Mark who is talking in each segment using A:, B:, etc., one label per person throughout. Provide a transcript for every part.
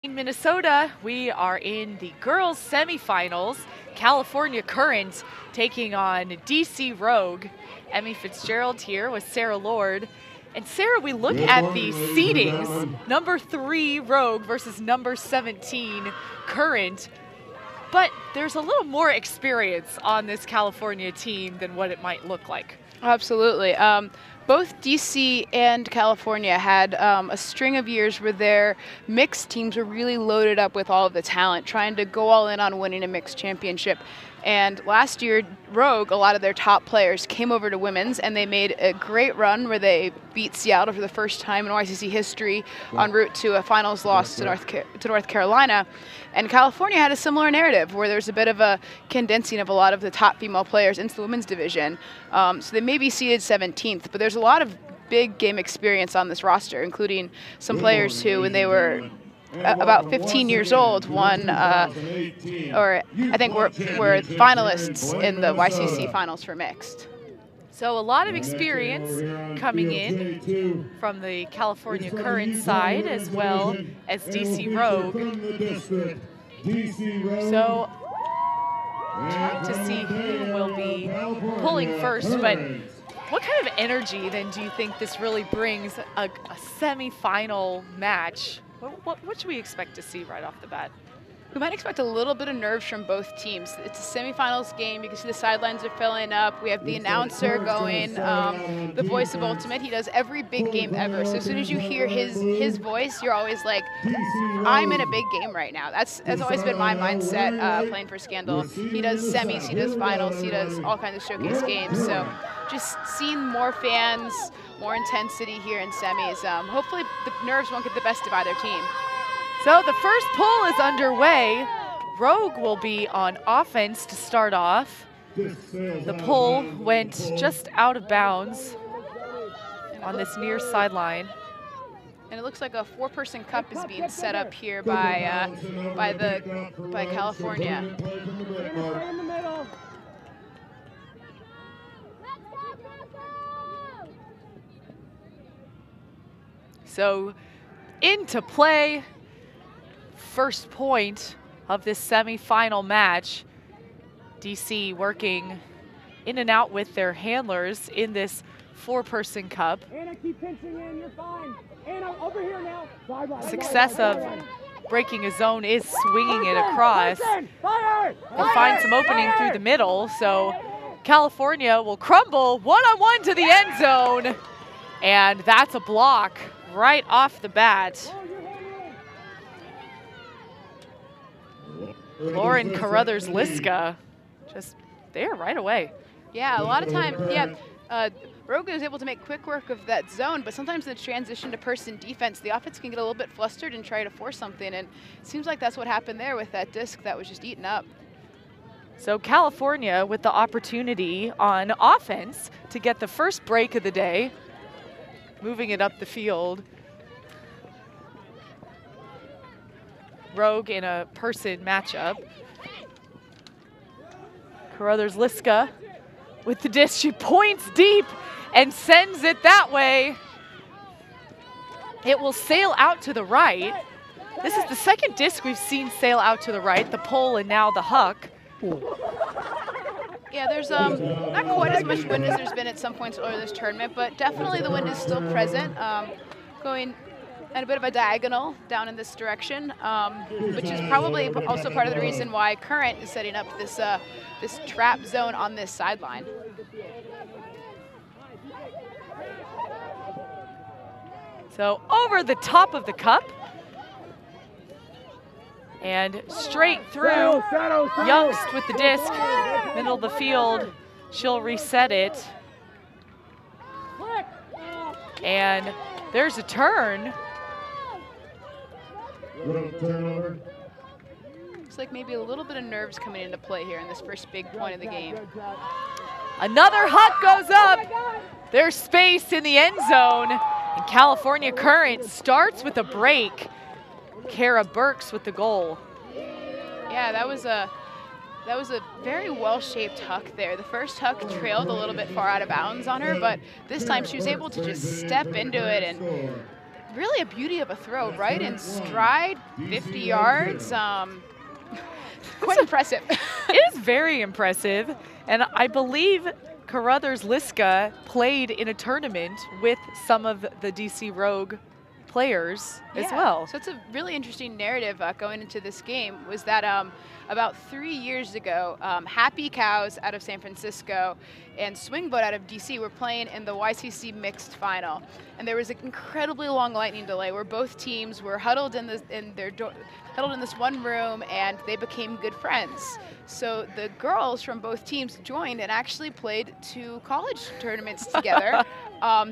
A: In Minnesota, we are in the girls' semifinals. California Current taking on D.C. Rogue. Emmy Fitzgerald here with Sarah Lord. And Sarah, we look at the seedings, number 3 Rogue versus number 17 Current. But there's a little more experience on this California team than what it might look like.
B: Absolutely. Both DC and California had a string of years where their mixed teams were really loaded up with all of the talent, trying to go all in on winning a mixed championship. And last year, Rogue, a lot of their top players came over to women's, and they made a great run where they beat Seattle for the first time in YCC history en route to a finals loss to North Carolina. And California had a similar narrative where there's a bit of a condensing of a lot of the top female players into the women's division. So they may be seeded 17th, but there's a lot of big game experience on this roster, including some players who, when they were about 15 years old, won, or I think were finalists in the YCC finals for mixed.
A: So a lot of experience coming in from the California Current side as well as DC Rogue. So trying to see who will be pulling first, but what kind of energy then do you think this really brings a semi-final match? What should we expect to see right off the bat?
B: We might expect a little bit of nerves from both teams. It's a semifinals game. You can see the sidelines are filling up. We have the announcer going, the voice of Ultimate. He does every big game ever. So as soon as you hear his voice, you're always like, I'm in a big game right now. That's always been my mindset playing for Scandal. He does semis, he does finals, he does all kinds of showcase games. So just seeing more fans, more intensity here in semis. Hopefully the nerves won't get the best of either team.
A: So the first pull is underway. Rogue will be on offense to start off. The pull went just out of bounds on this near sideline.
B: And it looks like a 4-person cup is being set up here by California.
A: So into play. First point of this semifinal match. DC working in and out with their handlers in this 4-person cup.
C: Anna, keep pinching in, you're fine. Anna, over here now.
A: Success of breaking a zone is swinging it across. Will find some opening through the middle, so California will crumble one-on-one to the end zone. And that's a block right off the bat. Lauren Carruthers-Liska just there right away.
B: Yeah, a lot of time, Rogue is able to make quick work of that zone, but sometimes in the transition to person defense, the offense can get a little bit flustered and try to force something, and it seems like that's what happened there with that disc that was just eaten up.
A: So California with the opportunity on offense to get the first break of the day, moving it up the field. Rogue in a person matchup. Carruthers-Liska with the disc. She points deep and sends it that way. It will sail out to the right. This is the second disc we've seen sail out to the right, the pole and now the huck.
B: Yeah, there's not quite as much wind as there's been at some points earlier this tournament, but definitely the wind is still present, going at a bit of a diagonal down in this direction, which is probably also part of the reason why Current is setting up this this trap zone on this sideline.
A: So over the top of the cup and straight through. Youngst with the disc, middle of the field. She'll reset it. And there's a turn.
B: Looks like maybe a little bit of nerves coming into play here in this first big point of the game.
A: Another huck goes up. There's space in the end zone. And California Current starts with a break. Kara Burks with the goal.
B: Yeah, that was a very well-shaped huck there. The first huck trailed a little bit far out of bounds on her, but this time she was able to just step into it and really a beauty of a throw, right in stride, 50 yards. Quite impressive.
A: It is very impressive, and I believe Carruthers Liska played in a tournament with some of the DC Rogue players as well.
B: So it's a really interesting narrative going into this game was that about 3 years ago, Happy Cows out of San Francisco and Swingboat out of DC were playing in the YCC mixed final. And there was an incredibly long lightning delay where both teams were huddled in this one room, and they became good friends. So the girls from both teams joined and actually played 2 college tournaments together.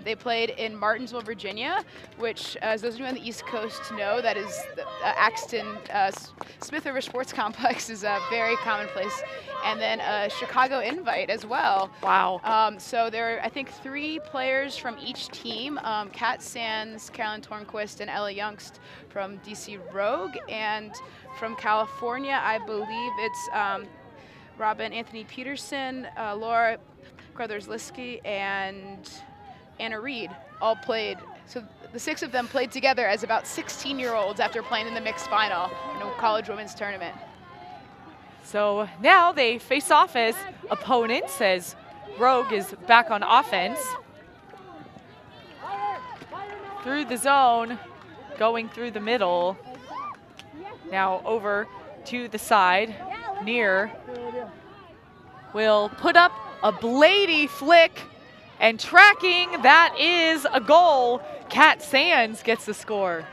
B: They played in Martinsville, Virginia, which, as those of you on the East Coast know, that is the Axton Smith River Sports Complex is a very commonplace. And then a Chicago invite as well.
A: Wow.
B: So there are, I think, 3 players from each team, Kat Sands, Carolyn Tornquist, and Ella Youngst from DC Rogue. And from California, I believe it's Robin Anthony Peterson, Laura Carruthers-Liske, and Anna Reed all played. So the 6 of them played together as about 16-year-olds after playing in the mixed final in a college women's tournament.
A: So now they face off as opponents as Rogue is back on offense. Through the zone, going through the middle. Now over to the side. Near will put up a Blady flick, and tracking, that is a goal. Kat Sands gets the score.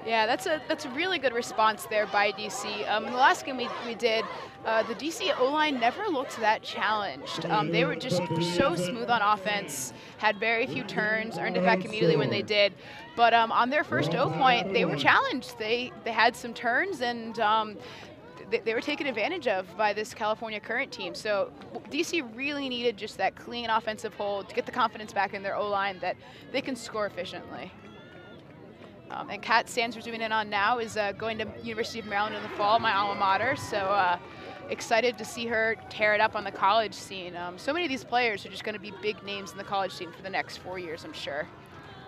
B: Yeah, that's a really good response there by DC. In the last game we did, the DC O-line never looked that challenged. They were just so smooth on offense, had very few turns, earned it back immediately when they did. But on their first O point, they were challenged. They had some turns, and they were taken advantage of by this California Current team. So DC really needed just that clean offensive hold to get the confidence back in their O-line that they can score efficiently. And Kat Sands, we're zooming in on now, is going to University of Maryland in the fall, my alma mater. So excited to see her tear it up on the college scene. So many of these players are just going to be big names in the college scene for the next 4 years, I'm sure.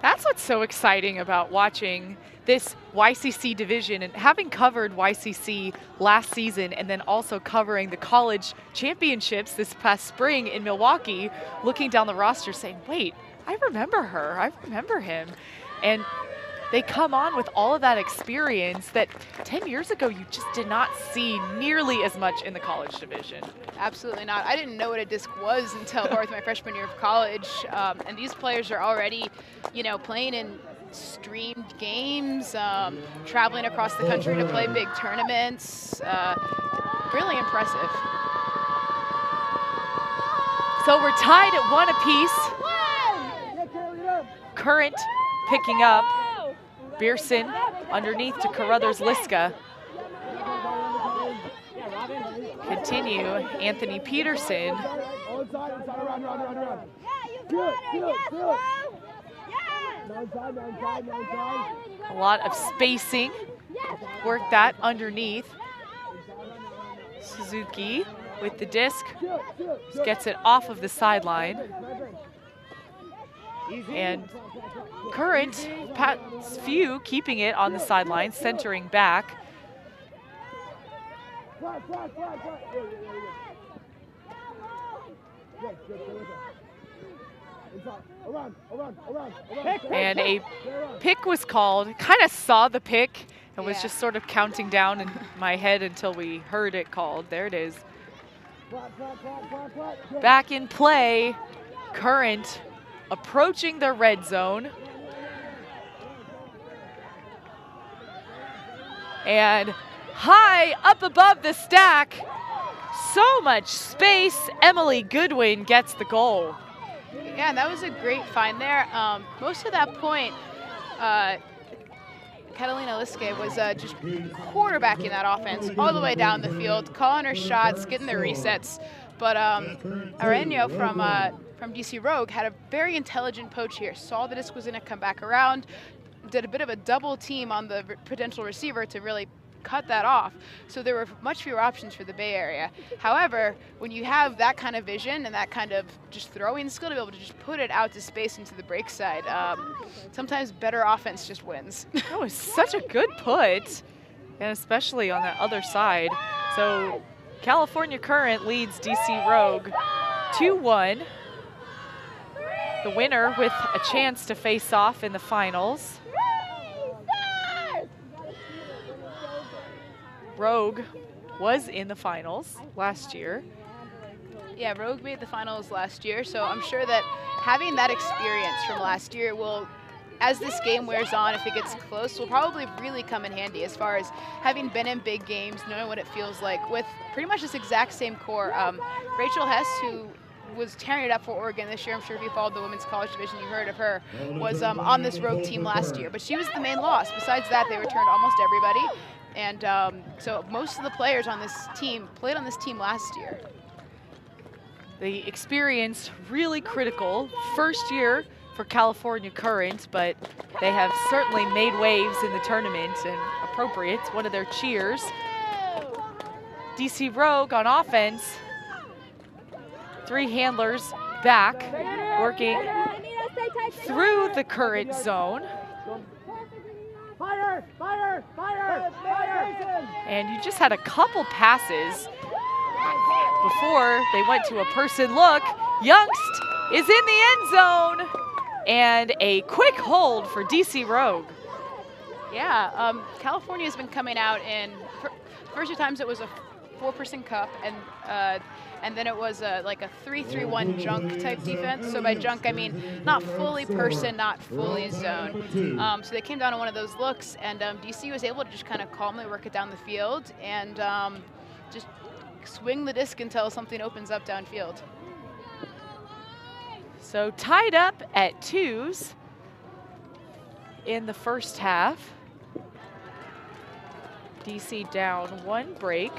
A: That's what's so exciting about watching this YCC division, and having covered YCC last season and then also covering the college championships this past spring in Milwaukee, looking down the roster saying, wait, I remember her, I remember him. And they come on with all of that experience that 10 years ago you just did not see nearly as much in the college division.
B: Absolutely not. I didn't know what a disc was until my freshman year of college. And these players are already, playing in streamed games, traveling across the country to play big tournaments. Really impressive.
A: So we're tied at 1 apiece. Current picking up. Beerson underneath to Carruthers-Liske. Continue, Anthony Peterson. A lot of spacing. Work that underneath. Suzuki with the disc. Just gets it off of the sideline. And Current, Pat Few keeping it on the sideline, centering back. And a pick was called. Kind of saw the pick and was just sort of counting down in my head until we heard it called. There it is. Back in play, Current approaching the red zone. And high up above the stack, so much space, Emily Goodwin gets the goal.
B: Yeah, and that was a great find there. Most of that point, Catalina Liske was just quarterbacking that offense all the way down the field, calling her shots, getting their resets. But Areño from DC Rogue had a very intelligent poach here, saw the disc was going to come back around, did a bit of a double team on the potential receiver to really cut that off. So there were much fewer options for the Bay Area. However, when you have that kind of vision and that kind of just throwing skill to be able to just put it out to space into the break side, sometimes better offense just wins.
A: That was such a good put, and especially on that other side. So California Current leads DC Rogue 2-1. The winner with a chance to face off in the finals. Rogue was in the finals last year.
B: Yeah, Rogue made the finals last year, so I'm sure that having that experience from last year will, as this game wears on, if it gets close, will probably really come in handy as far as having been in big games, knowing what it feels like with pretty much this exact same core. Rachel Hess, who was tearing it up for Oregon this year, I'm sure if you followed the women's college division, you heard of her, was on this Rogue team last year. But she was the main loss. Besides that, they returned almost everybody. And so most of the players on this team played on this team last year.
A: The experience really critical. First year for California Current, but they have certainly made waves in the tournament, and appropriate. It's one of their cheers. DC Rogue on offense. 3 handlers back, working through the Current zone.
C: Fire! Fire! Fire! Fire!
A: And you just had a couple passes before they went to a person look. Youngst is in the end zone, and a quick hold for DC Rogue.
B: Yeah, California has been coming out in, first 2 times it was a 4-person cup, and then it was like a 3-3-1 junk type defense. So by junk, I mean not fully person, not fully zone. So they came down on one of those looks, and DC was able to just kind of calmly work it down the field and just swing the disc until something opens up downfield.
A: So tied up at 2s in the first half. DC down 1 break.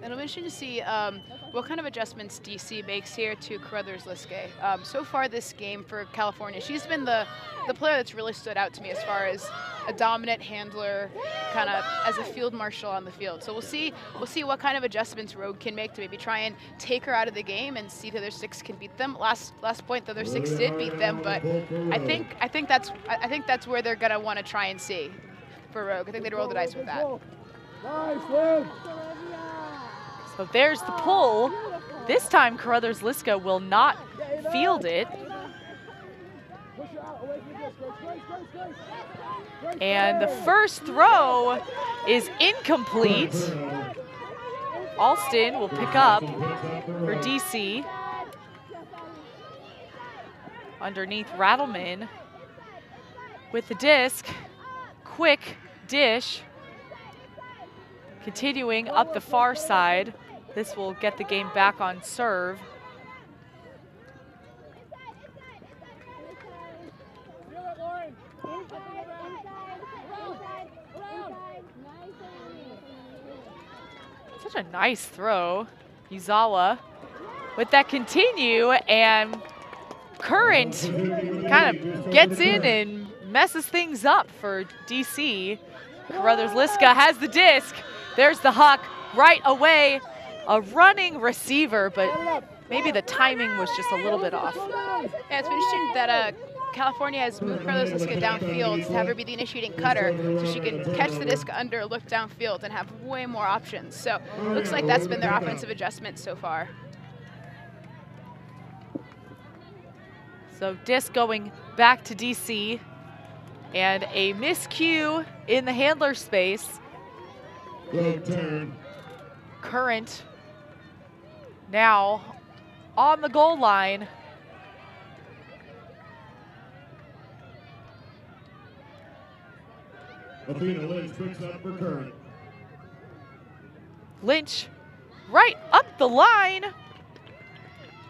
B: It'll be interesting to see what kind of adjustments DC makes here to Carruthers-Liskay. So far this game for California, she's been the player that's really stood out to me as far as a dominant handler, kind of as a field marshal on the field. So we'll see what kind of adjustments Rogue can make to maybe try and take her out of the game and see if the other 6 can beat them. Last point, the other 6 did beat them, but I think that's where they're gonna want to try and see for Rogue. I think they'd roll the dice with that.
C: Nice, Liv.
A: So there's the pull. This time Carruthers-Liskay will not field it. And the first throw is incomplete. Alston will pick up for DC. Underneath Rattleman with the disc. Quick dish. Continuing up the far side. This will get the game back on serve. Such a nice throw. Yuzawa with that continue, and Current kind of gets in and messes things up for DC. Carruthers-Liskay has the disc. There's the huck right away. A running receiver, but maybe the timing was just a little bit off.
B: Yeah, it's been interesting that California has moved Carruthers-Liskay downfield to have her be the initiating cutter so she can catch the disc under, look downfield, and have way more options. So looks like that's been their offensive adjustment so far.
A: So disc going back to DC, and a miscue in the handler space. Current now on the goal line. Lynch right up the line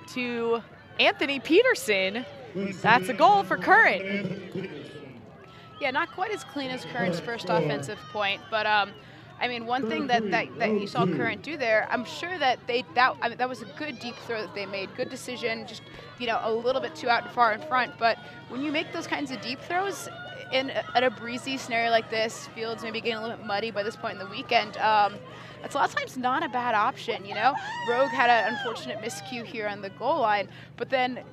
A: to Anthony Peterson. That's a goal for Current.
B: Yeah, not quite as clean as Current's first offensive point, but I mean, one thing that you saw Current do there, I'm sure that that was a good deep throw that they made. Good decision, just, you know, a little bit too far in front. But when you make those kinds of deep throws at a breezy scenario like this, fields maybe getting a little bit muddy by this point in the weekend, it's a lot of times not a bad option, you know? Rogue had an unfortunate miscue here on the goal line, but then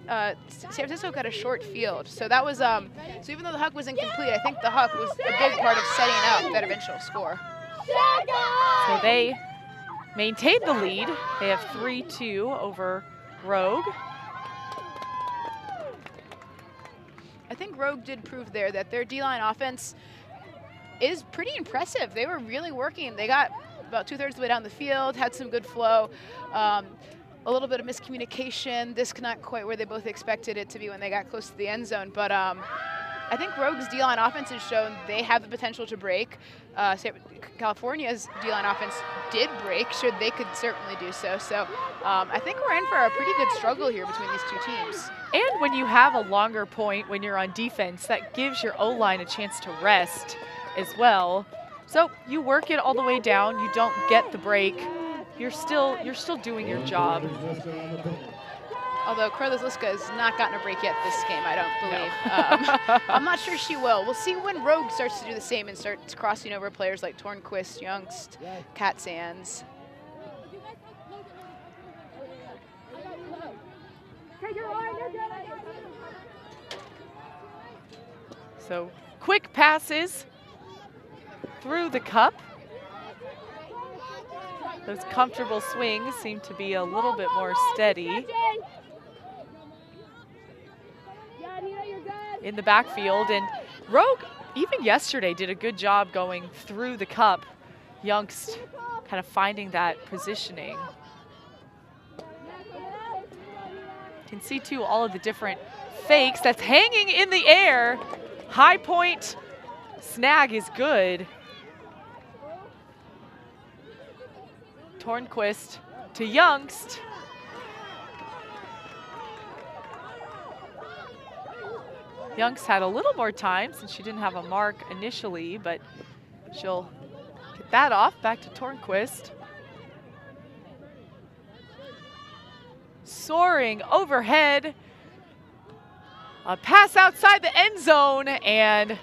B: San Francisco got a short field. So that was, so even though the huck was incomplete, I think the huck was a big part of setting up that eventual score.
A: So they maintain the lead. They have 3-2 over Rogue.
B: I think Rogue did prove there that their D-line offense is pretty impressive. They were really working. They got about 2/3 of the way down the field, had some good flow, a little bit of miscommunication, disconnect quite where they both expected it to be when they got close to the end zone. But I think Rogue's D-line offense has shown they have the potential to break. California's D-line offense did break, sure they could certainly do so. So I think we're in for a pretty good struggle here between these two teams.
A: And when you have a longer point when you're on defense, that gives your O-line a chance to rest as well. So you work it all the way down, you don't get the break, you're still doing your job.
B: Although Carlos Liska has not gotten a break yet this game, I don't believe. No. I'm not sure she will. We'll see when Rogue starts to do the same and starts crossing over players like Tornquist, Youngst, Kat Sands.
A: So quick passes through the cup. Those comfortable swings seem to be a little bit more steady in the backfield. And Rogue, even yesterday, did a good job going through the cup. Youngst kind of finding that positioning. You can see, too, all of the different fakes. That's hanging in the air. High point snag is good. Tornquist to Youngst. Youngst had a little more time since she didn't have a mark initially, but she'll get that off. Back to Tornquist. Soaring overhead. A pass outside the end zone, and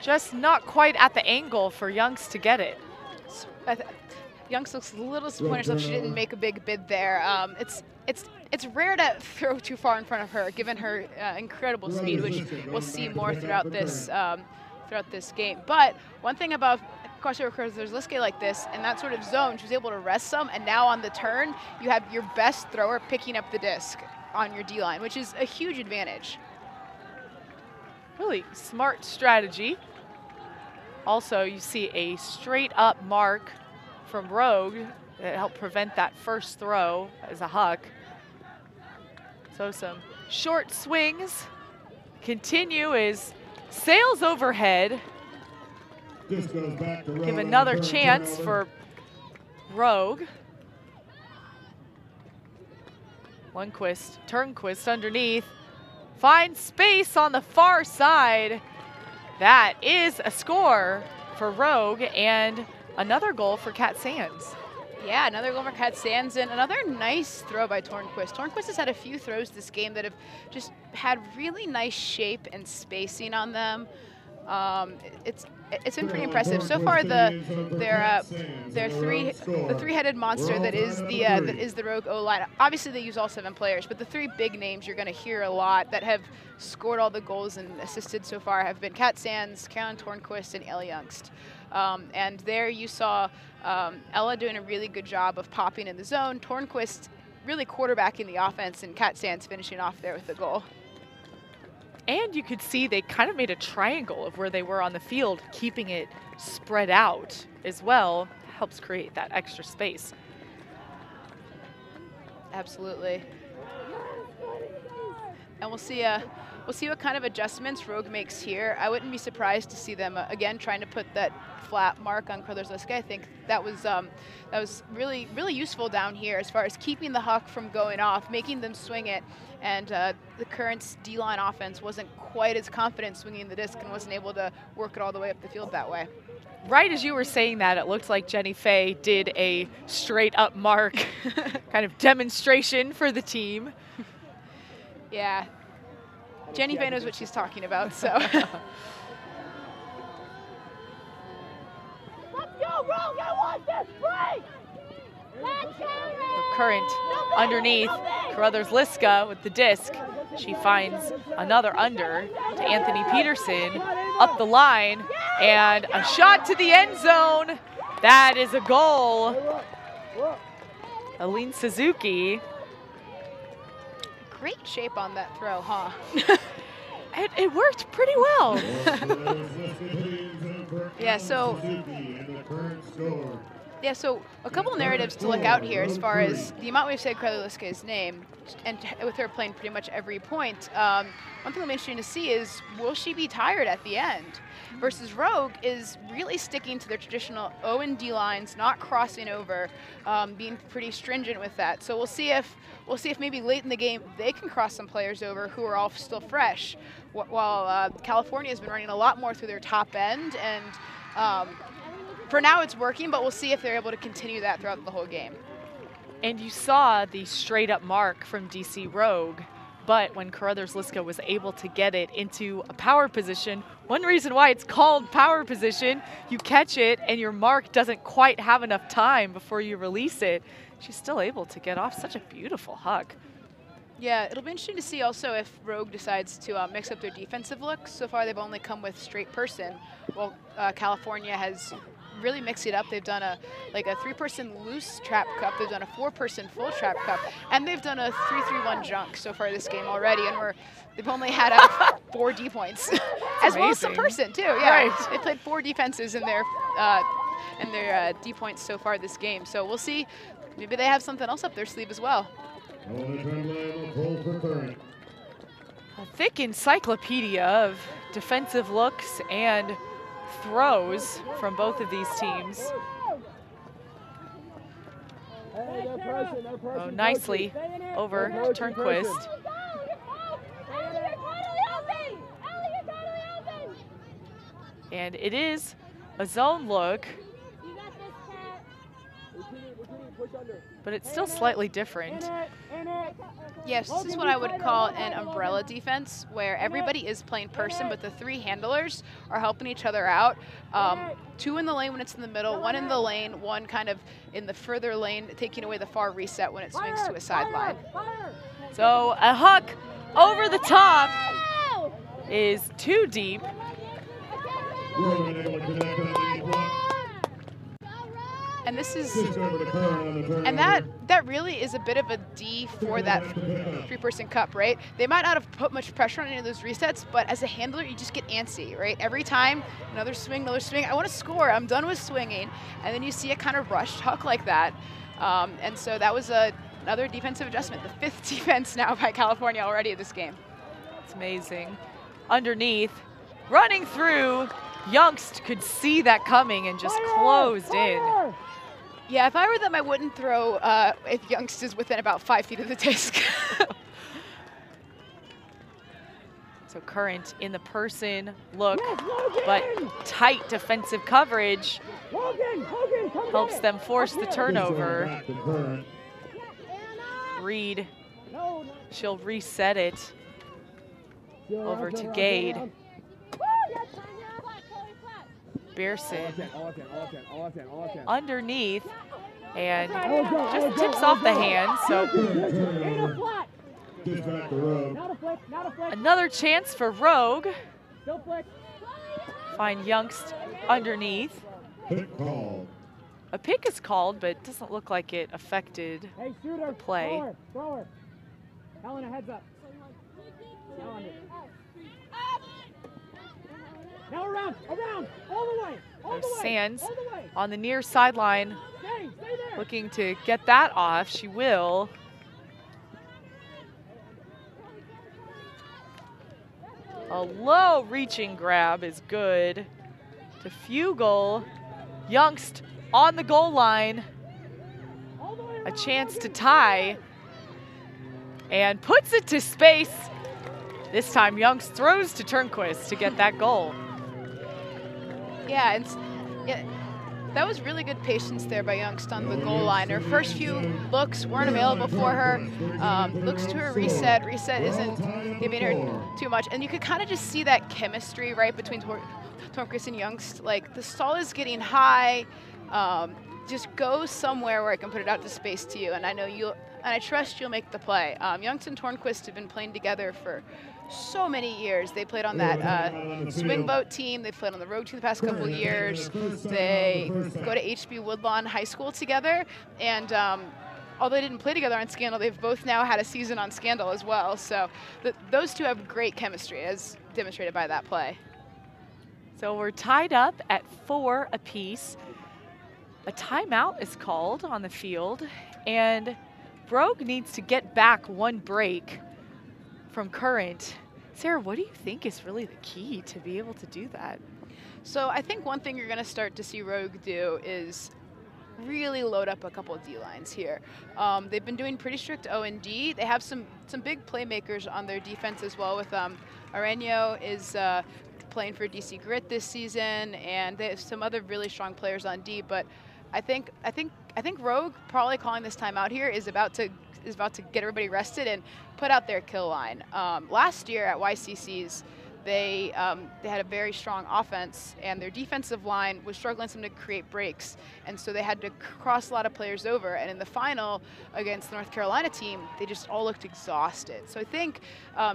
A: just not quite at the angle for Youngst to get it.
B: Youngst looks a little disappointed herself she didn't make a big bid there. It's rare to throw too far in front of her, given her incredible speed, which we'll see more throughout this game. But one thing about crossover there's Liske like this, in that sort of zone, she was able to rest some, and now on the turn, you have your best thrower picking up the disc on your D-line, which is a huge advantage.
A: Really smart strategy. Also, you see a straight up mark from Rogue that helped prevent that first throw as a huck. So some short swings continue as sails overhead. Give another chance for Rogue. Turnquist underneath. Finds space on the far side. That is a score for Rogue and another goal for Kat Sands.
B: Yeah, another goal for Kat Sands and another nice throw by Tornquist. Tornquist has had a few throws this game that have just had really nice shape and spacing on them. It's been pretty impressive so far. The three-headed monster that is the Rogue O-line. Obviously, they use all 7 players, but the 3 big names you're going to hear a lot that have scored all the goals and assisted so far have been Kat Sands, Caroline Tornquist, and Ella Youngst. And there you saw Ella doing a really good job of popping in the zone. Tornquist really quarterbacking the offense, and Kat Sands finishing off there with the goal.
A: And you could see they kind of made a triangle of where they were on the field, keeping it spread out as well. Helps create that extra space.
B: Absolutely. And we'll see We'll see what kind of adjustments Rogue makes here. I wouldn't be surprised to see them, again, trying to put that flat mark on Carruthers Liska. I think that was really, really useful down here as far as keeping the huck from going off, making them swing it, and the Current's D-line offense wasn't quite as confident swinging the disc and wasn't able to work it all the way up the field that way.
A: Right as you were saying that, it looked like Jenny Fay did a straight-up mark kind of demonstration for the team.
B: Yeah. Jenny Fay knows what she's talking about, so.
C: Let's go, Rogue! I want this break!
A: Current underneath, Carruthers Liska with the disc. She finds another under to Anthony Peterson, up the line, and a shot to the end zone. That is a goal. Aline Suzuki.
B: Great shape on that throw, huh?
A: It worked pretty well.
B: Yeah, so a couple narratives to look out here as far as the amount we've said Carruthers Liska's name, and with her playing pretty much every point. One thing I'm interested to see is, will she be tired at the end? Versus Rogue is really sticking to their traditional O and D lines, not crossing over, being pretty stringent with that. So we'll see if maybe late in the game they can cross some players over who are all still fresh, while California has been running a lot more through their top end, and for now it's working, but we'll see if they're able to continue that throughout the whole game.
A: And you saw the straight up mark from DC Rogue, but when Carruthers Liska was able to get it into a power position, one reason why it's called power position, you catch it and your mark doesn't quite have enough time before you release it. She's still able to get off such a beautiful huck.
B: Yeah, it'll be interesting to see also if Rogue decides to mix up their defensive looks. So far they've only come with straight person, while California has really mixed it up. They've done a 3-person loose trap cup, they've done a 4-person full trap cup, and they've done a 3-3-1 junk so far this game already, and they've only had 4 D points, as well as some person too. Yeah, right. They played 4 defenses in their D points so far this game. So we'll see. Maybe they have something else up their sleeve as well.
A: A thick encyclopedia of defensive looks and throws from both of these teams. Oh, nicely over to Turnquist. And it is a zone look, but it's still slightly different.
B: Yes, this is what I would call an umbrella defense, where everybody is playing person, but the 3 handlers are helping each other out. 2 in the lane when it's in the middle, 1 in the lane, 1 kind of in the further lane, taking away the far reset when it swings to a sideline.
A: So a huck over the top is too deep.
B: And this is, and that really is a bit of a D for that 3-person cup, right? They might not have put much pressure on any of those resets, but as a handler, you just get antsy, right? Every time, another swing, I want to score, I'm done with swinging. And then you see a kind of rushed huck like that. And so that was another defensive adjustment, the 5th defense now by California already this game.
A: It's amazing. Underneath, running through, Youngst could see that coming and just closed in.
B: Yeah, if I were them, I wouldn't throw if Youngst is within about 5 feet of the disc.
A: So Current in the person look, but tight defensive coverage helps them force the turnover. Reed, she'll reset it over to Gade. Bearson underneath and just tips off the hand. So another chance for Rogue. Find Youngst underneath. A pick is called, but it doesn't look like it affected the play.
C: Helena, heads up. Now around, all the way.
A: There's Sands on the near sideline, looking to get that off. She will. A low reaching grab is good to Fugel. Youngst on the goal line. A chance to tie. And puts it to space. This time Youngst throws to Turnquist to get that goal.
B: Yeah, that was really good patience there by Youngst on the goal line. Her first few looks weren't available for her. Looks to her reset. Reset isn't giving her too much. And you could kind of just see that chemistry, right, between Turnquist and Youngst. Like, the stall is getting high. Just go somewhere where I can put it out to space to you. And I know you'll, and I trust you'll make the play. Youngst and Turnquist have been playing together for so many years. They played on that swing boat team. They played on the road team the past couple of years. They go to HB Woodlawn High School together. And although they didn't play together on Scandal, they've both now had a season on Scandal as well. So those two have great chemistry, as demonstrated by that play.
A: So we're tied up at 4 apiece. A timeout is called on the field, and Brogue needs to get back 1 break from Current. Sarah, what do you think is really the key to be able to do that?
B: So I think one thing you're going to start to see Rogue do is really load up a couple of D-lines here. They've been doing pretty strict O&D. They have some big playmakers on their defense as well with Areño is playing for DC Grit this season, and they have some other really strong players on D, but I think Rogue probably calling this timeout here is about to get everybody rested and put out their kill line. Last year at YCC's, they had a very strong offense, and their defensive line was struggling some to create breaks, and so they had to cross a lot of players over. And in the final against the North Carolina team, they just all looked exhausted. So I think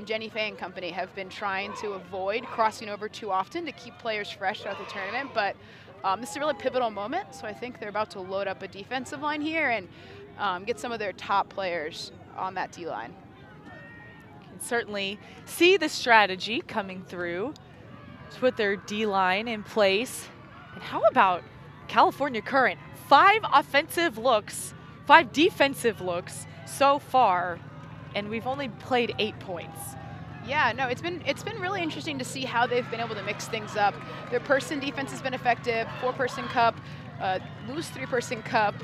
B: Jenny Fay and company have been trying to avoid crossing over too often to keep players fresh throughout the tournament, but this is a really pivotal moment, so I think they're about to load up a defensive line here and get some of their top players on that D-line.
A: Can certainly see the strategy coming through to put their D-line in place. And how about California Current? 5 offensive looks, 5 defensive looks so far, and we've only played 8 points.
B: Yeah, no, it's been really interesting to see how they've been able to mix things up. Their person defense has been effective, 4-person cup, loose 3-person cup,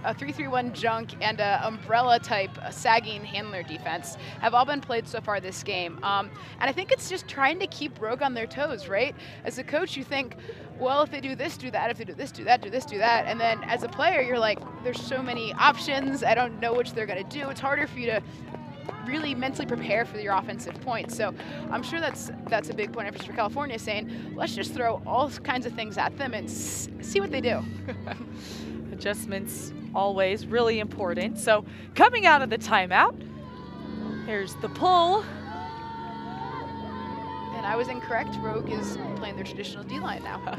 B: a 3-3-1 junk, and a umbrella type sagging handler defense have all been played so far this game. And I think it's just trying to keep Rogue on their toes, right? As a coach, you think, well, if they do this, do that. If they do this, do that, do this, do that. And then as a player, you're like, there's so many options. I don't know which they're going to do. It's harder for you to really mentally prepare for your offensive points. So I'm sure that's a big point of emphasis for California, saying, let's just throw all kinds of things at them and see what they do.
A: Adjustments always really important. So coming out of the timeout, there's the pull.
B: And I was incorrect. Rogue is playing their traditional D-line now.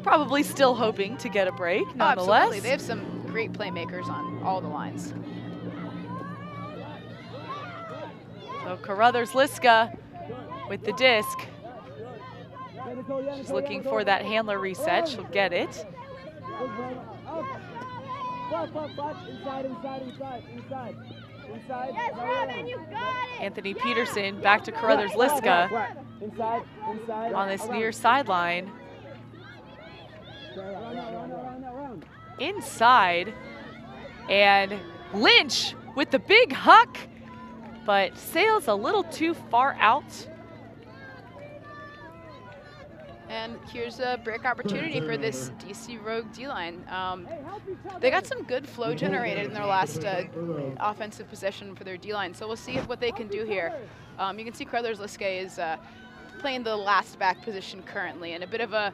A: Probably still hoping to get a break, nonetheless.
B: Oh, absolutely. They have some great playmakers on all the lines.
A: So Carruthers-Liska with the disc. She's looking for that handler reset. She'll get it.
C: Yes, Robin, you got it.
A: Anthony Peterson back to Carruthers-Liska on this near sideline. Inside, and Lynch with the big huck, but sails a little too far out.
B: And here's a break opportunity for this DC Rogue D-line. They got some good flow generated in their last offensive possession for their D-line, so we'll see what they can do here. You can see Carruthers-Liska is playing the last back position currently, and a bit of a,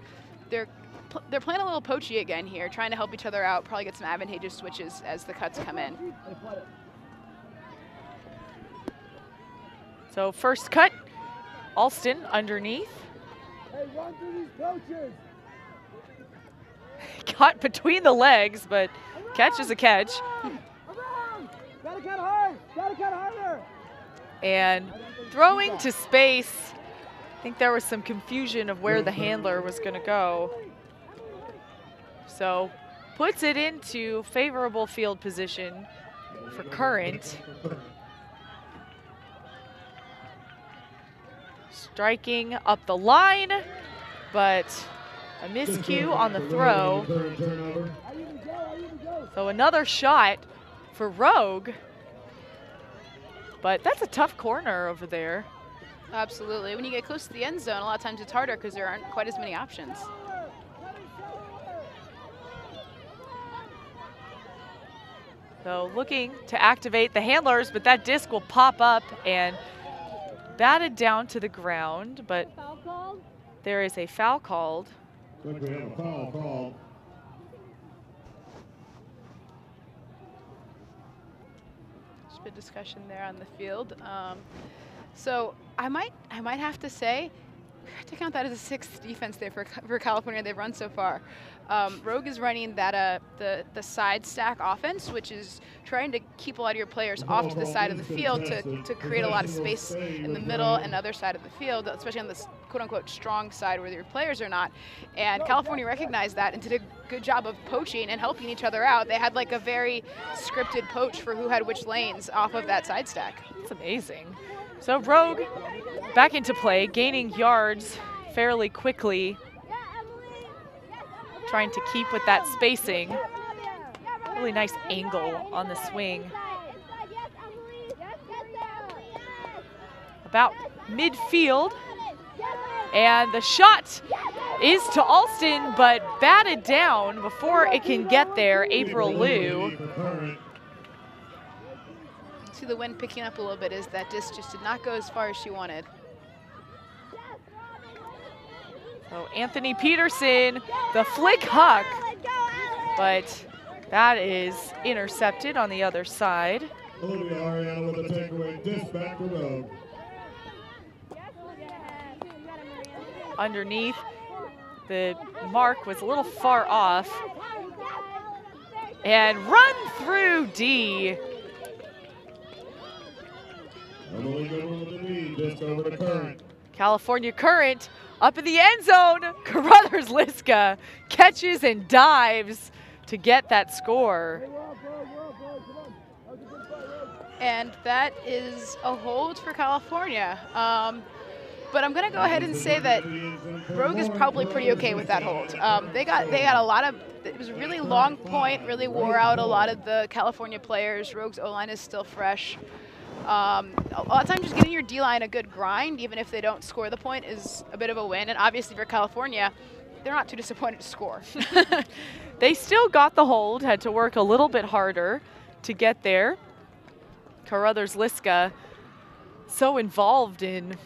B: they're playing a little poachy again here, trying to help each other out, probably get some advantageous switches as the cuts come in.
A: So first cut, Alston underneath.
C: Hey, run through these coaches.
A: Caught between the legs, but catch is a catch.
C: Around. Gotta cut hard. Gotta cut harder.
A: And throwing to space. I think there was some confusion of where the handler was going to go. So puts it into favorable field position for Current. striking up the line, but a miscue on the throw. So another shot for Rogue, but that's a tough corner over there.
B: Absolutely. When you get close to the end zone, a lot of times it's harder because there aren't quite as many options.
A: So looking to activate the handlers, but that disc will pop up and batted down to the ground, but there is a foul called.
D: Looks like we have a foul called.
B: There's been discussion there on the field. So I might have to say, to count that as a sixth defense there for California they've run so far. Rogue is running that the side stack offense, which is trying to keep a lot of your players off to the side of the field to create a lot of space in the middle and other side of the field, especially on this quote-unquote strong side where your players are not. And California recognized that and did a good job of poaching and helping each other out. They had like a very scripted poach for who had which lanes off of that side stack.
A: It's amazing. So Rogue back into play, gaining yards fairly quickly, trying to keep with that spacing. Really nice angle on the swing. About midfield, and the shot is to Alston, but batted down before it can get there. April Liu.
B: See the wind picking up a little bit as that disc just did not go as far as she wanted.
A: So Anthony Peterson, the flick huck, but that is intercepted on the other side.
D: Olivia Ariana with a takeaway, disc back to Rogue.
A: Underneath, the mark was a little far off. And run through D.
D: Emily Goodwin with the lead, disc over to Current.
A: California Current up in the end zone. Carruthers Liska catches and dives to get that score.
B: And that is a hold for California. But I'm going to go ahead and say that Rogue is probably pretty okay with that hold. They got a lot of, it was a really long point, really wore out a lot of the California players. Rogue's O-line is still fresh. A lot of times just getting your D-line a good grind, even if they don't score the point, is a bit of a win. And obviously for California, they're not too disappointed to score.
A: They still got the hold, had to work a little bit harder to get there. Carruthers Liska so involved in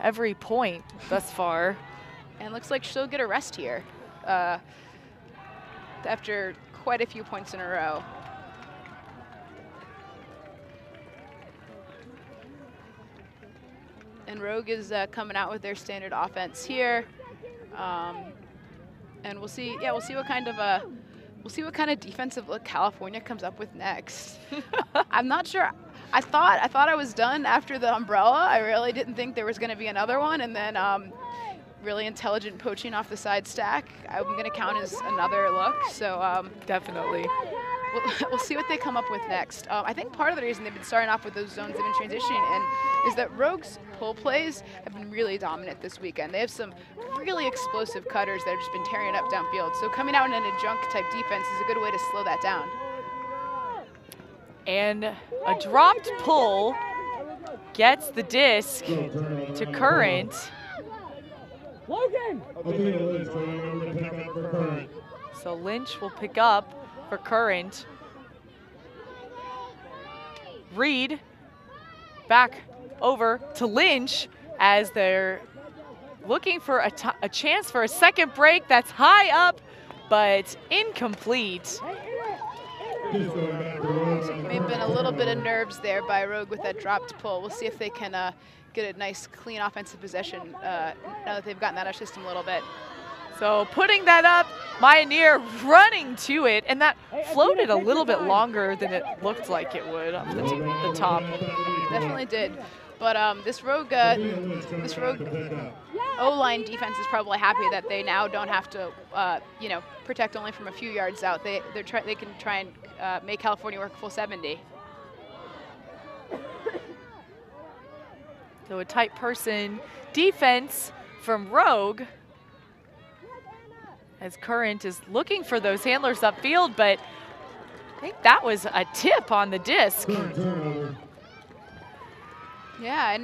A: every point thus far.
B: And looks like she'll get a rest here after quite a few points in a row. And Rogue is coming out with their standard offense here, and we'll see. Yeah, we'll see what kind of defensive look California comes up with next. I'm not sure. I thought I was done after the umbrella. I really didn't think there was going to be another one, and then really intelligent poaching off the side stack, I'm going to count as another look. So
A: definitely.
B: We'll see what they come up with next. I think part of the reason they've been starting off with those zones they've been transitioning in is that Rogue's pull plays have been really dominant this weekend. They have some really explosive cutters that have just been tearing it up downfield. So coming out in an adjunct type defense is a good way to slow that down.
A: And a dropped pull gets the disc to Current.
C: Logan!
A: So Lynch will pick up for Current. Reed back over to Lynch as they're looking for a chance for a second break. That's high up, but incomplete.
B: May have been a little bit of nerves there by Rogue with that dropped pull. We'll see if they can get a nice, clean offensive possession now that they've gotten that out of system a little bit.
A: So putting that up, Mioneer running to it, and that floated a little bit longer than it looked like it would off the top.
B: Definitely did. But this Rogue O-line defense is probably happy that they now don't have to, protect only from a few yards out. They can try and make California work full 70.
A: So a tight person defense from Rogue, as Current is looking for those handlers upfield, but I think that was a tip on the disc.
B: Yeah, and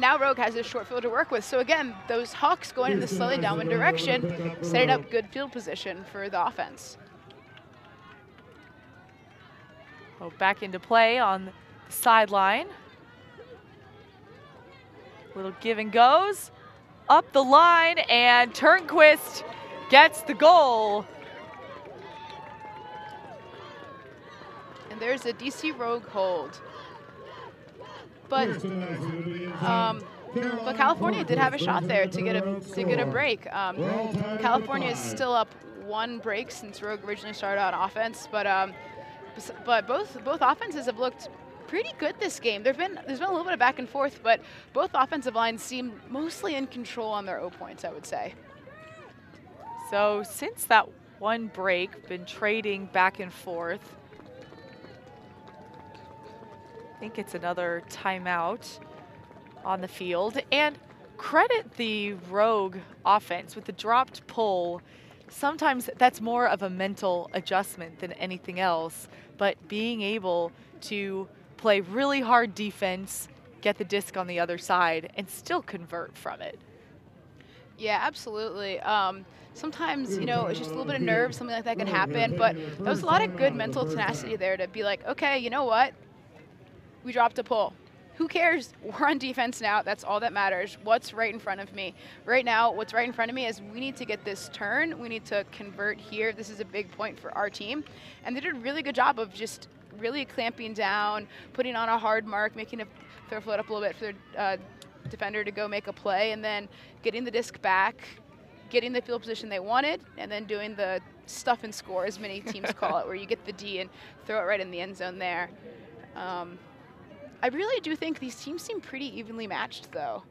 B: now Rogue has a short field to work with. So again, those Hawks going in the slightly downwind direction, setting up good field position for the offense.
A: Oh, back into play on the sideline. Little give and goes. Up the line, and Turnquist gets the goal.
B: And there's a DC Rogue hold. But California did have a shot there to get a break. California is still up 1 break since Rogue originally started on offense, but both offenses have looked pretty good this game. There's been a little bit of back and forth, but both offensive lines seem mostly in control on their O points, I would say.
A: So since that 1 break, been trading back and forth. I think it's another timeout on the field. And credit the Rogue offense with the dropped pull. Sometimes that's more of a mental adjustment than anything else, but being able to play really hard defense, get the disc on the other side, and still convert from it.
B: Yeah, absolutely. Sometimes, you know, it's just a little bit of nerves, something like that can happen, but there was a lot of good mental tenacity there to be like, okay, you know what? We dropped a pull. Who cares? We're on defense now. That's all that matters. What's right in front of me? Right now, what's right in front of me is we need to get this turn. We need to convert here. This is a big point for our team. And they did a really good job of just really clamping down, putting on a hard mark, making a throw float up a little bit for their defender to go make a play, and then getting the disc back, getting the field position they wanted, and then doing the stuff and score, as many teams call it, where you get the D and throw it right in the end zone there. I really do think these teams seem pretty evenly matched, though.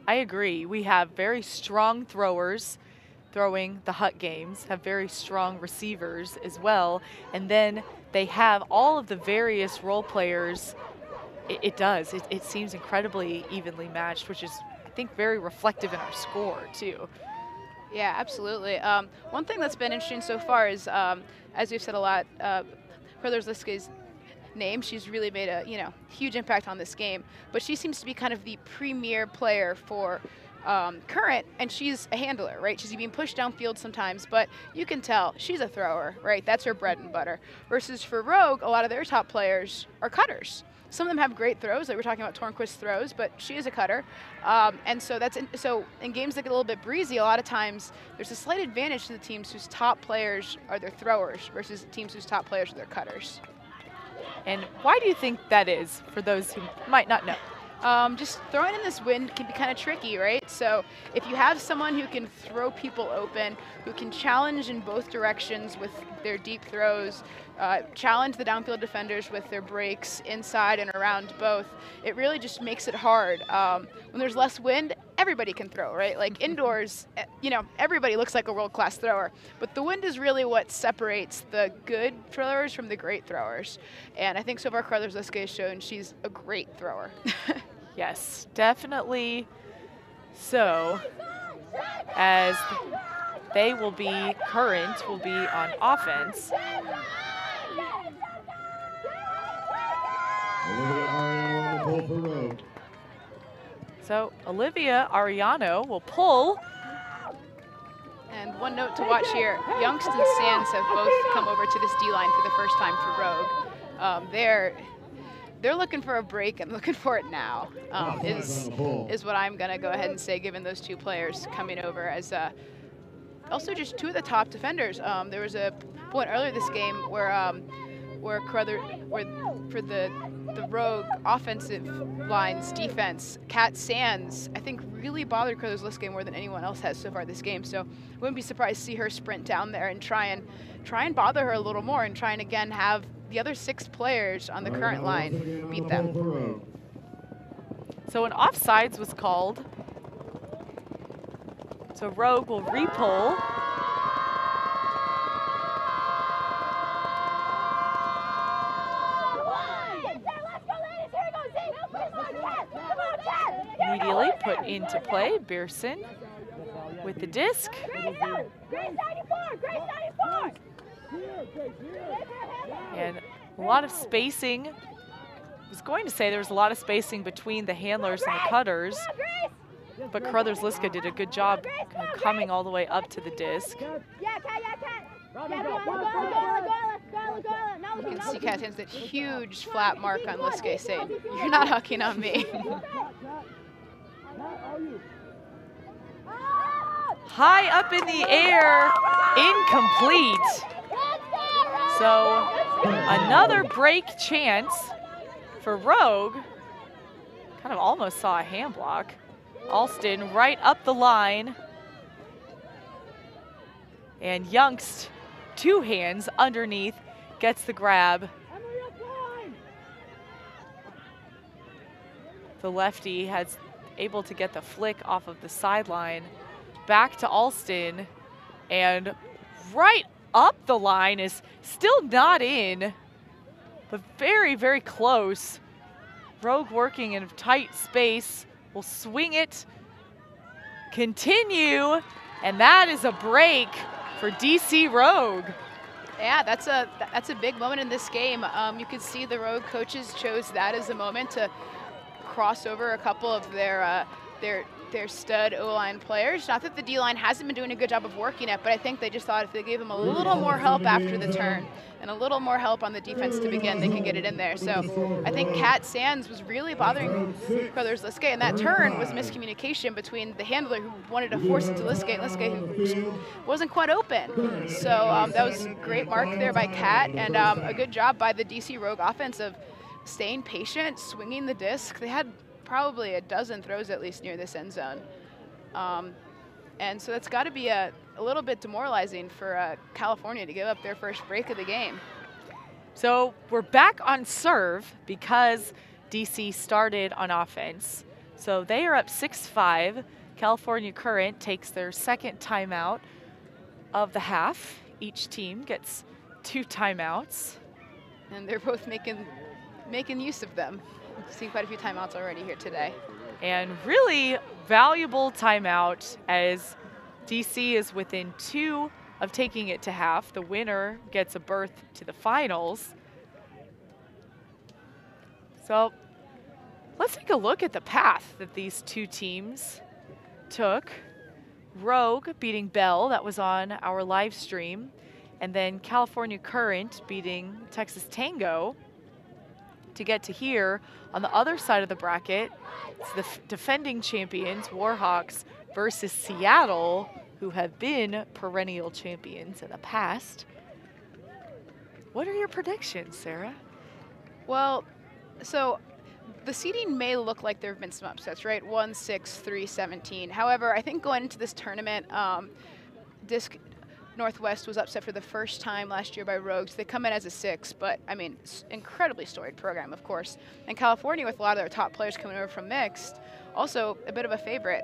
A: I agree. We have very strong throwers throwing the Hut games, have very strong receivers as well, and then they have all of the various role players. It seems incredibly evenly matched, which is, I think, very reflective in our score, too.
B: Yeah, absolutely. One thing that's been interesting so far is, as we've said a lot, Brothers Liskey's name, she's really made a huge impact on this game, but she seems to be kind of the premier player for Current, and she's a handler, right? She's being pushed downfield sometimes, but you can tell she's a thrower, right? That's her bread and butter. Versus for Rogue, a lot of their top players are cutters. Some of them have great throws, like we're talking about Tornquist throws, but she is a cutter. And so so in games that get a little bit breezy, a lot of times there's a slight advantage to the teams whose top players are their throwers versus teams whose top players are their cutters.
A: And why do you think that is, for those who might not know?
B: Just throwing in this wind can be kind of tricky, right? So if you have someone who can throw people open, who can challenge in both directions with their deep throws, challenge the downfield defenders with their breaks inside and around both, it really just makes it hard. When there's less wind, everybody can throw, right? Like indoors, everybody looks like a world-class thrower, but the wind is really what separates the good throwers from the great throwers. And I think so far Brothers Liskey has shown she's a great thrower.
A: Yes, definitely so, as they will be, Current will be on offense. So Olivia Ariano will pull.
B: And one note to watch here, Youngst and Sands have both come over to this D-line for the first time for Rogue. They're looking for a break and looking for it now, is what I'm going to go ahead and say, given those two players coming over as also just two of the top defenders. There was a point earlier this game where for the Rogue offensive line's defense, Kat Sands, I think, really bothered Brothers Liskey more than anyone else has so far this game. So wouldn't be surprised to see her sprint down there and try and bother her a little more and try and again have the other 6 players on the Current line beat them.
A: So an offsides was called. So Rogue will re-pull. into play. Beerson with the disc. And a lot of spacing. I was going to say there was a lot of spacing between the handlers and the cutters, but Carruthers-Liska did a good job kind of coming all the way up to the disc.
B: You can see Kat Hands that huge flat mark on Liske saying, "You're not hucking on me."
A: High up in the air, incomplete. So another break chance for Rogue. Kind of almost saw a hand block. Alston right up the line. And Youngst, 2 hands underneath, gets the grab. The lefty has able to get the flick off of the sideline. Back to Alston, and right up the line is still not in, but very, very close. Rogue working in a tight space, will swing it, continue, and that is a break for DC Rogue.
B: Yeah, that's a big moment in this game. You can see the Rogue coaches chose that as a moment to cross over a couple of their stud O-line players. Not that the D-line hasn't been doing a good job of working it, but I think they just thought if they gave them a little more help after the turn and a little more help on the defense to begin, they could get it in there. So I think Kat Sands was really bothering Carruthers-Liske, and that turn was miscommunication between the handler who wanted to force it to Liske and Liske who wasn't quite open. So that was a great mark there by Kat, and a good job by the DC Rogue offense of staying patient, swinging the disc. They had probably a dozen throws at least near this end zone. And so that's got to be a little bit demoralizing for California to give up their first break of the game.
A: So we're back on serve because DC started on offense. So they are up 6-5. California Current takes their second timeout of the half. Each team gets 2 timeouts.
B: And they're both making use of them. I've seen quite a few timeouts already here today.
A: And really valuable timeout as DC is within 2 of taking it to half. The winner gets a berth to the finals. So let's take a look at the path that these 2 teams took. Rogue beating Bell, that was on our live stream. And then California Current beating Texas Tango. To get to here, on the other side of the bracket, it's the defending champions, Warhawks, versus Seattle, who have been perennial champions in the past. What are your predictions, Sarah?
B: Well, so the seeding may look like there have been some upsets, right? 1, 6, 3, 17. However, I think going into this tournament, Disc Northwest was upset for the first time last year by Rogues. They come in as a 6, but I mean, incredibly storied program, of course. And California, with a lot of their top players coming over from mixed, also a bit of a favorite.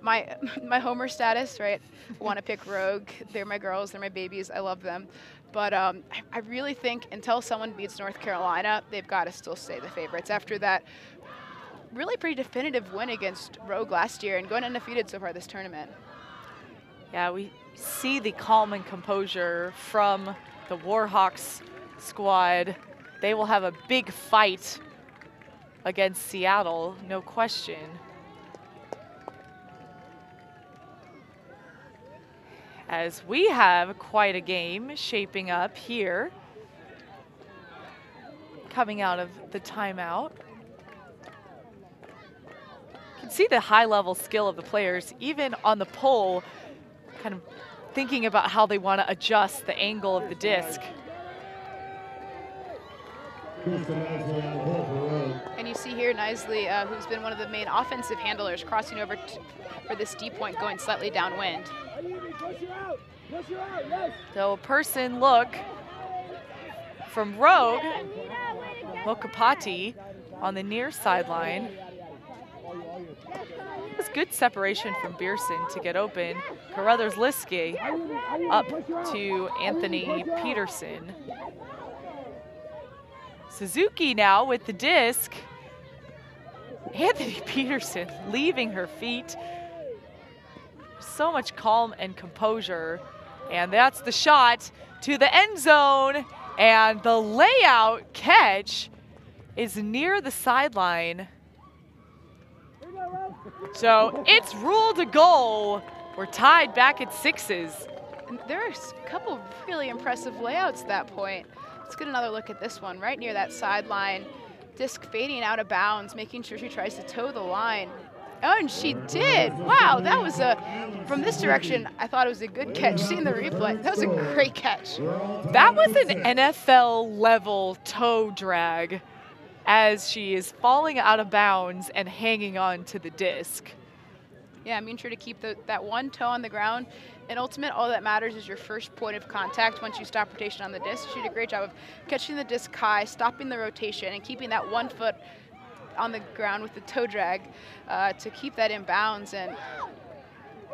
B: My homer status, right? Want to pick Rogue. They're my girls. They're my babies. I love them. But I really think until someone beats North Carolina, they've got to still stay the favorites. After that really pretty definitive win against Rogue last year and going undefeated so far this tournament.
A: Yeah, we see the calm and composure from the Warhawks squad. They will have a big fight against Seattle, no question. As we have quite a game shaping up here, coming out of the timeout. You can see the high-level skill of the players, even on the pole, kind of thinking about how they want to adjust the angle of the disc.
B: And you see here Nisley, who's been one of the main offensive handlers, crossing over for this deep point, going slightly downwind.
A: So a person look from Rogue, Mokapati on the near sideline. It was good separation from Beerson to get open. Carruthers-Liske up to Anthony Peterson. Suzuki now with the disc. Anthony Peterson leaving her feet. So much calm and composure. And that's the shot to the end zone. And the layout catch is near the sideline. So it's ruled a goal. We're tied back at 6s.
B: And there's a couple really impressive layouts at that point. Let's get another look at this one, right near that sideline. Disc fading out of bounds, making sure she tries to toe the line. Oh, and she did. Wow, that was from this direction, I thought it was a good catch. Seeing the replay, that was a great catch.
A: That was an NFL level toe drag as she is falling out of bounds and hanging on to the disc.
B: Yeah, I mean, sure to keep that one toe on the ground. And ultimate, all that matters is your first point of contact once you stop rotation on the disc. She did a great job of catching the disc high, stopping the rotation, and keeping that 1 foot on the ground with the toe drag to keep that in bounds. And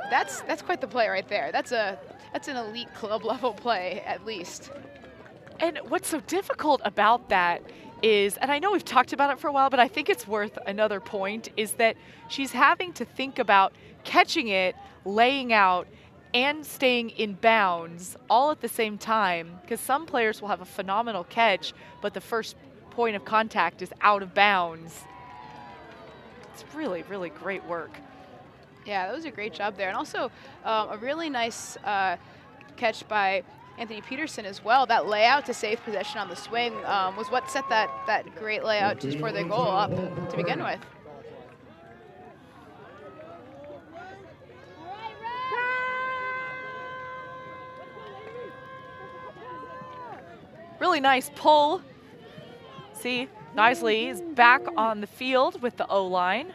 B: that's quite the play right there. That's an elite club level play, at least.
A: And what's so difficult about that is, and I know we've talked about it for a while, but I think it's worth another point, is that she's having to think about catching it, laying out, and staying in bounds all at the same time, because some players will have a phenomenal catch, but the first point of contact is out of bounds. It's really, really great work.
B: Yeah, that was a great job there. And also a really nice catch by Anthony Peterson as well. That layout to save possession on the swing was what set that great layout just for the goal up to begin with.
A: Really nice pull. See, Knisley is back on the field with the O-line.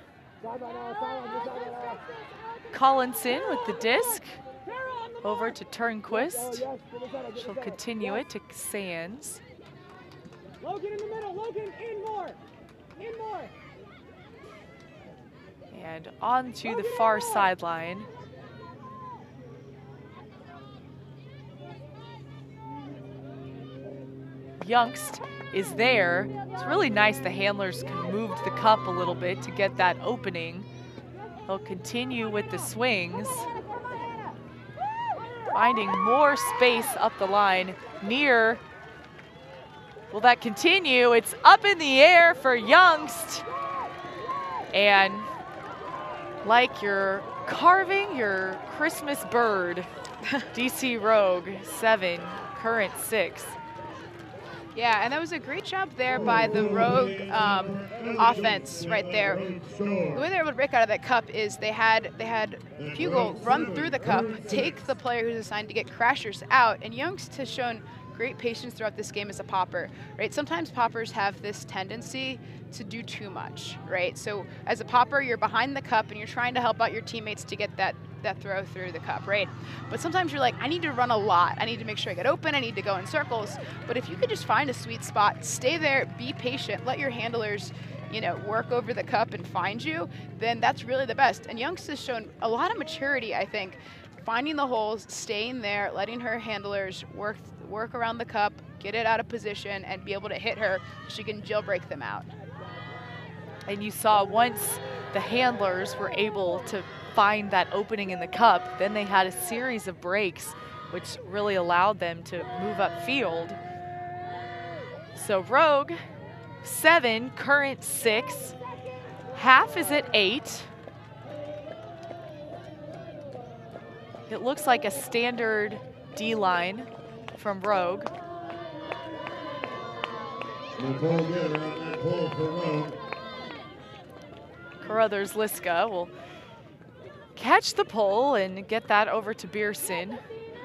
A: Collinson with the disc. Over to Turnquist. She'll continue it to Sands.
C: Logan in the middle, Logan, in more.
A: And on to the far sideline. Youngst is there. It's really nice the handlers moved the cup a little bit to get that opening. They'll continue with the swings. Finding more space up the line near. Will that continue? It's up in the air for Youngst. And like you're carving your Christmas bird, DC Rogue 7, Current 6.
B: Yeah, and that was a great job there by the Rogue offense right there. The way they were able to break out of that cup is they had Pugel run through the cup, take the player who's assigned to get crashers out, and Youngst has shown great patience throughout this game as a popper, right? Sometimes poppers have this tendency to do too much, right? So as a popper, you're behind the cup and you're trying to help out your teammates to get that throw through the cup, right? But sometimes you're like, I need to run a lot. I need to make sure I get open. I need to go in circles. But if you could just find a sweet spot, stay there, be patient, let your handlers, work over the cup and find you, then that's really the best. And Youngst has shown a lot of maturity, I think, finding the holes, staying there, letting her handlers work around the cup, get it out of position, and be able to hit her so she can jailbreak them out.
A: And you saw once the handlers were able to find that opening in the cup, then they had a series of breaks which really allowed them to move upfield. So Rogue 7, Current 6, half is at 8. It looks like a standard D-line from Rogue. Carruthers-Liska will catch the pull and get that over to Beerson.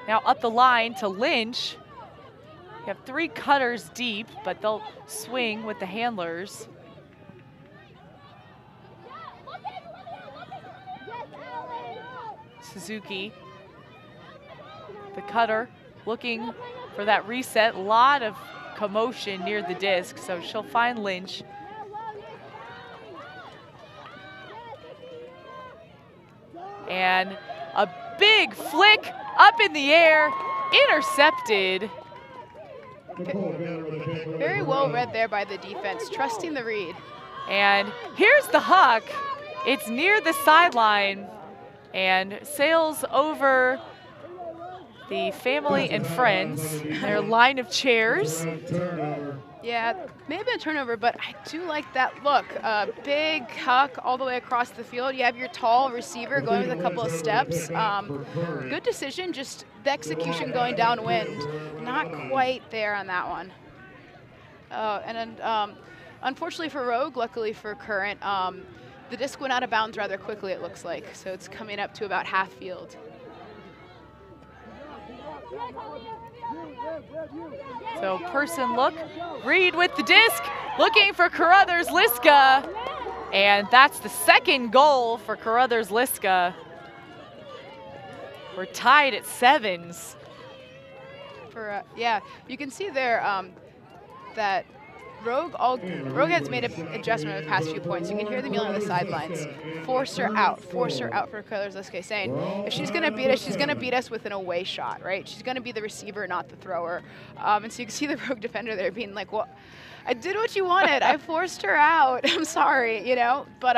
A: Now up the line to Lynch. You have 3 cutters deep, but they'll swing with the handlers. Suzuki, the cutter, looking for that reset. A lot of commotion near the disc, so she'll find Lynch. And a big flick up in the air, intercepted.
B: Very well read there by the defense, trusting the read.
A: And here's the huck. It's near the sideline and sails over the family and friends, their line of chairs.
B: Yeah, maybe a turnover, but I do like that look. Big huck all the way across the field. You have your tall receiver going with a couple of steps. Good decision, just the execution going downwind. Not quite there on that one. And then, unfortunately for Rogue, luckily for Current, the disc went out of bounds rather quickly, it looks like. So it's coming up to about half field.
A: So person look, Reed with the disc, looking for Carruthers Liska. And that's the second goal for Carruthers Liska. We're tied at 7s.
B: Yeah, you can see there that Rogue has made an adjustment in the past few points. You can hear them yelling on the sidelines. Force her out for Carruthers Liska, saying if she's going to beat us, she's going to beat us with an away shot, right? She's going to be the receiver, not the thrower. And so you can see the Rogue defender there being like, well, I did what you wanted. I forced her out. I'm sorry, you know. But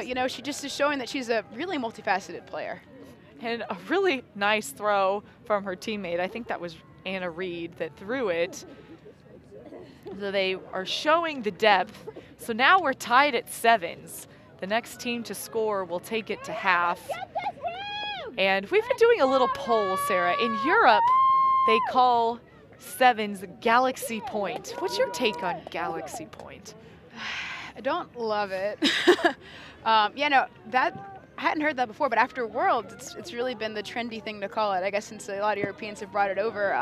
B: you know, she just is showing that she's a really multifaceted player.
A: And a really nice throw from her teammate. I think that was Anna Reed that threw it. So they are showing the depth. So now we're tied at 7s. The next team to score will take it to half. And we've been doing a little poll, Sarah. In Europe, they call 7s Galaxy Point. What's your take on Galaxy Point?
B: I don't love it. Yeah, no, that I hadn't heard that before, but after Worlds, it's really been the trendy thing to call it, I guess, since a lot of Europeans have brought it over.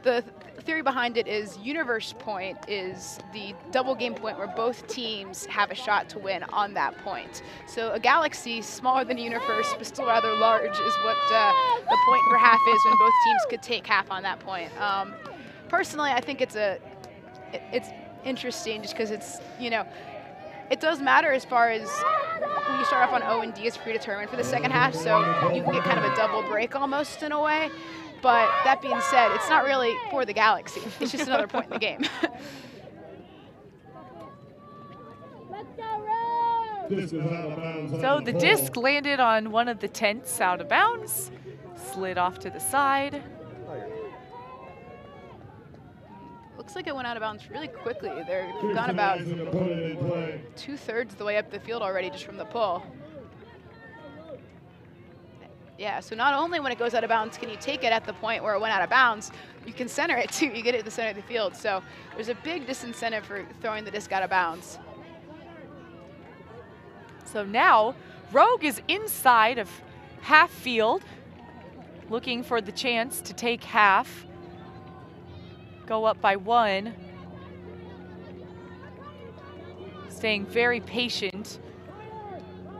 B: The theory behind it is Universe Point is the double game point where both teams have a shot to win on that point. So a galaxy smaller than a universe but still rather large is what the point for half is when both teams could take half on that point. Personally, I think it's interesting just because it's, you know, it does matter as far as when you start off on O and D is predetermined for the second half, so you can get kind of a double break almost in a way. But that being said, it's not really for the Galaxy. It's just another point in the game.
A: So the disc landed on one of the tents out of bounds, slid off to the side.
B: Looks like it went out of bounds really quickly. They're gone about 2/3 the way up the field already just from the pull. Yeah, so not only when it goes out of bounds can you take it at the point where it went out of bounds, you can center it too. You get it at the center of the field. So there's a big disincentive for throwing the disc out of bounds.
A: So now Rogue is inside of half field, looking for the chance to take half, go up by 1. Staying very patient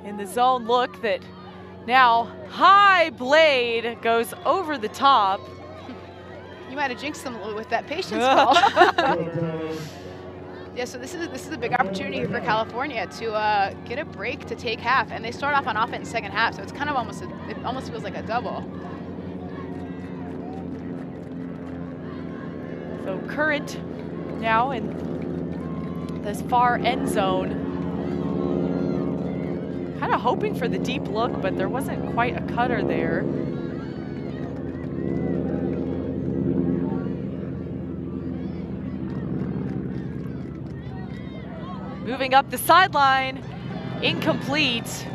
A: in the zone look that now high blade goes over the top.
B: You might have jinxed them a little with that patience ball. Yeah, so this is a big opportunity here for California to get a break to take half, and they start off on offense second half, so it's kind of it almost feels like a double.
A: So Current now in this far end zone. Kind of hoping for the deep look, but there wasn't quite a cutter there. Moving up the sideline, incomplete.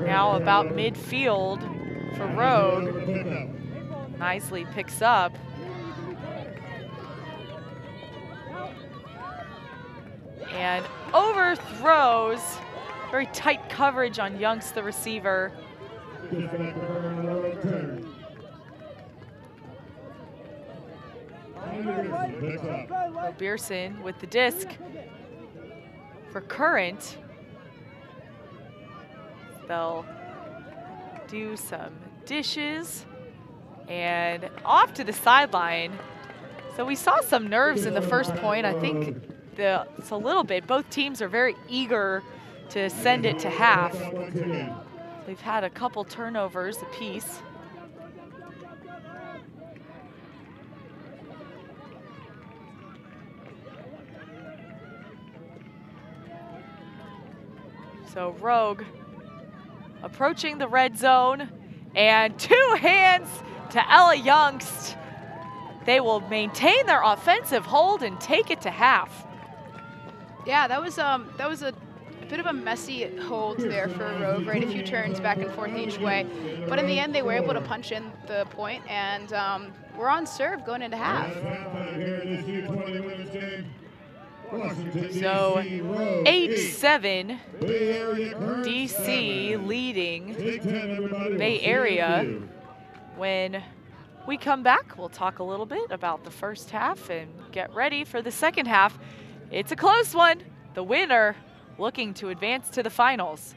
A: Now about midfield for Rogue. Nicely picks up. And overthrows. Very tight coverage on Youngst, the receiver. Beerson with the disc for Current. They'll do some dishes and off to the sideline. So we saw some nerves in the first point. I think it's a little bit. Both teams are very eager to send it to half. They've had a couple turnovers apiece. So Rogue approaching the red zone, and 2 hands to Ella Youngst. They will maintain their offensive hold and take it to half.
B: Yeah, that was a bit of a messy hold there for Rogue, right? A few turns back and forth each way. But in the end, they were able to punch in the point, and we're on serve going into half.
A: So 8-7, DC leading Bay Area. When we come back, we'll talk a little bit about the first half and get ready for the second half. It's a close one. The winner looking to advance to the finals.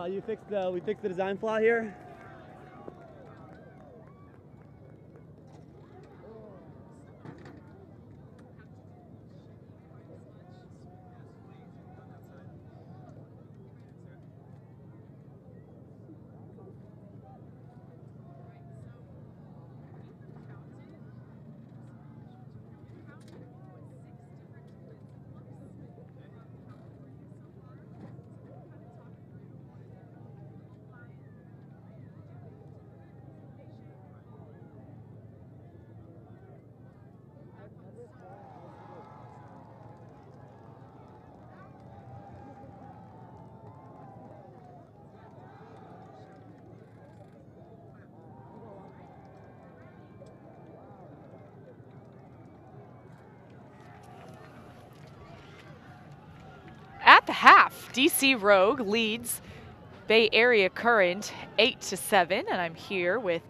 E: We fixed the design flaw here.
A: At the half, DC Rogue leads Bay Area Current 8-7, and I'm here with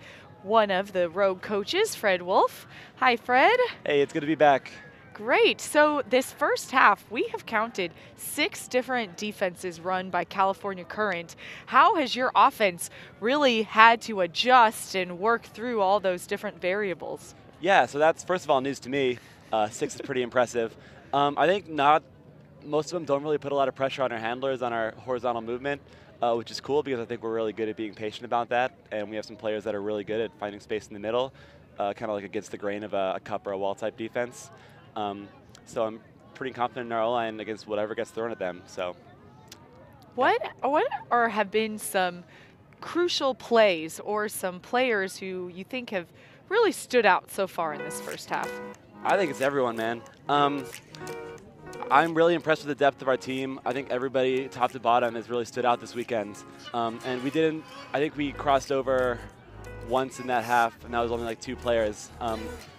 A: one of the Rogue coaches, Fred Wolf. Hi, Fred.
E: Hey, it's good to be back.
A: Great. So this first half, we have counted 6 different defenses run by California Current. How has your offense really had to adjust and work through all those different variables?
E: Yeah, so that's, first of all, news to me. 6 is pretty impressive. I think most of them don't really put a lot of pressure on our handlers on our horizontal movement, which is cool because I think we're really good at being patient about that, and we have some players that are really good at finding space in the middle, kind of like against the grain of a cup or a wall type defense. So I'm pretty confident in our O-line against whatever gets thrown at them. So,
A: what have been some crucial plays or some players who you think have really stood out so far in this first half?
E: I think it's everyone, man. I'm really impressed with the depth of our team. I think everybody, top to bottom, has really stood out this weekend. And I think we crossed over once in that half, and that was only like 2 players.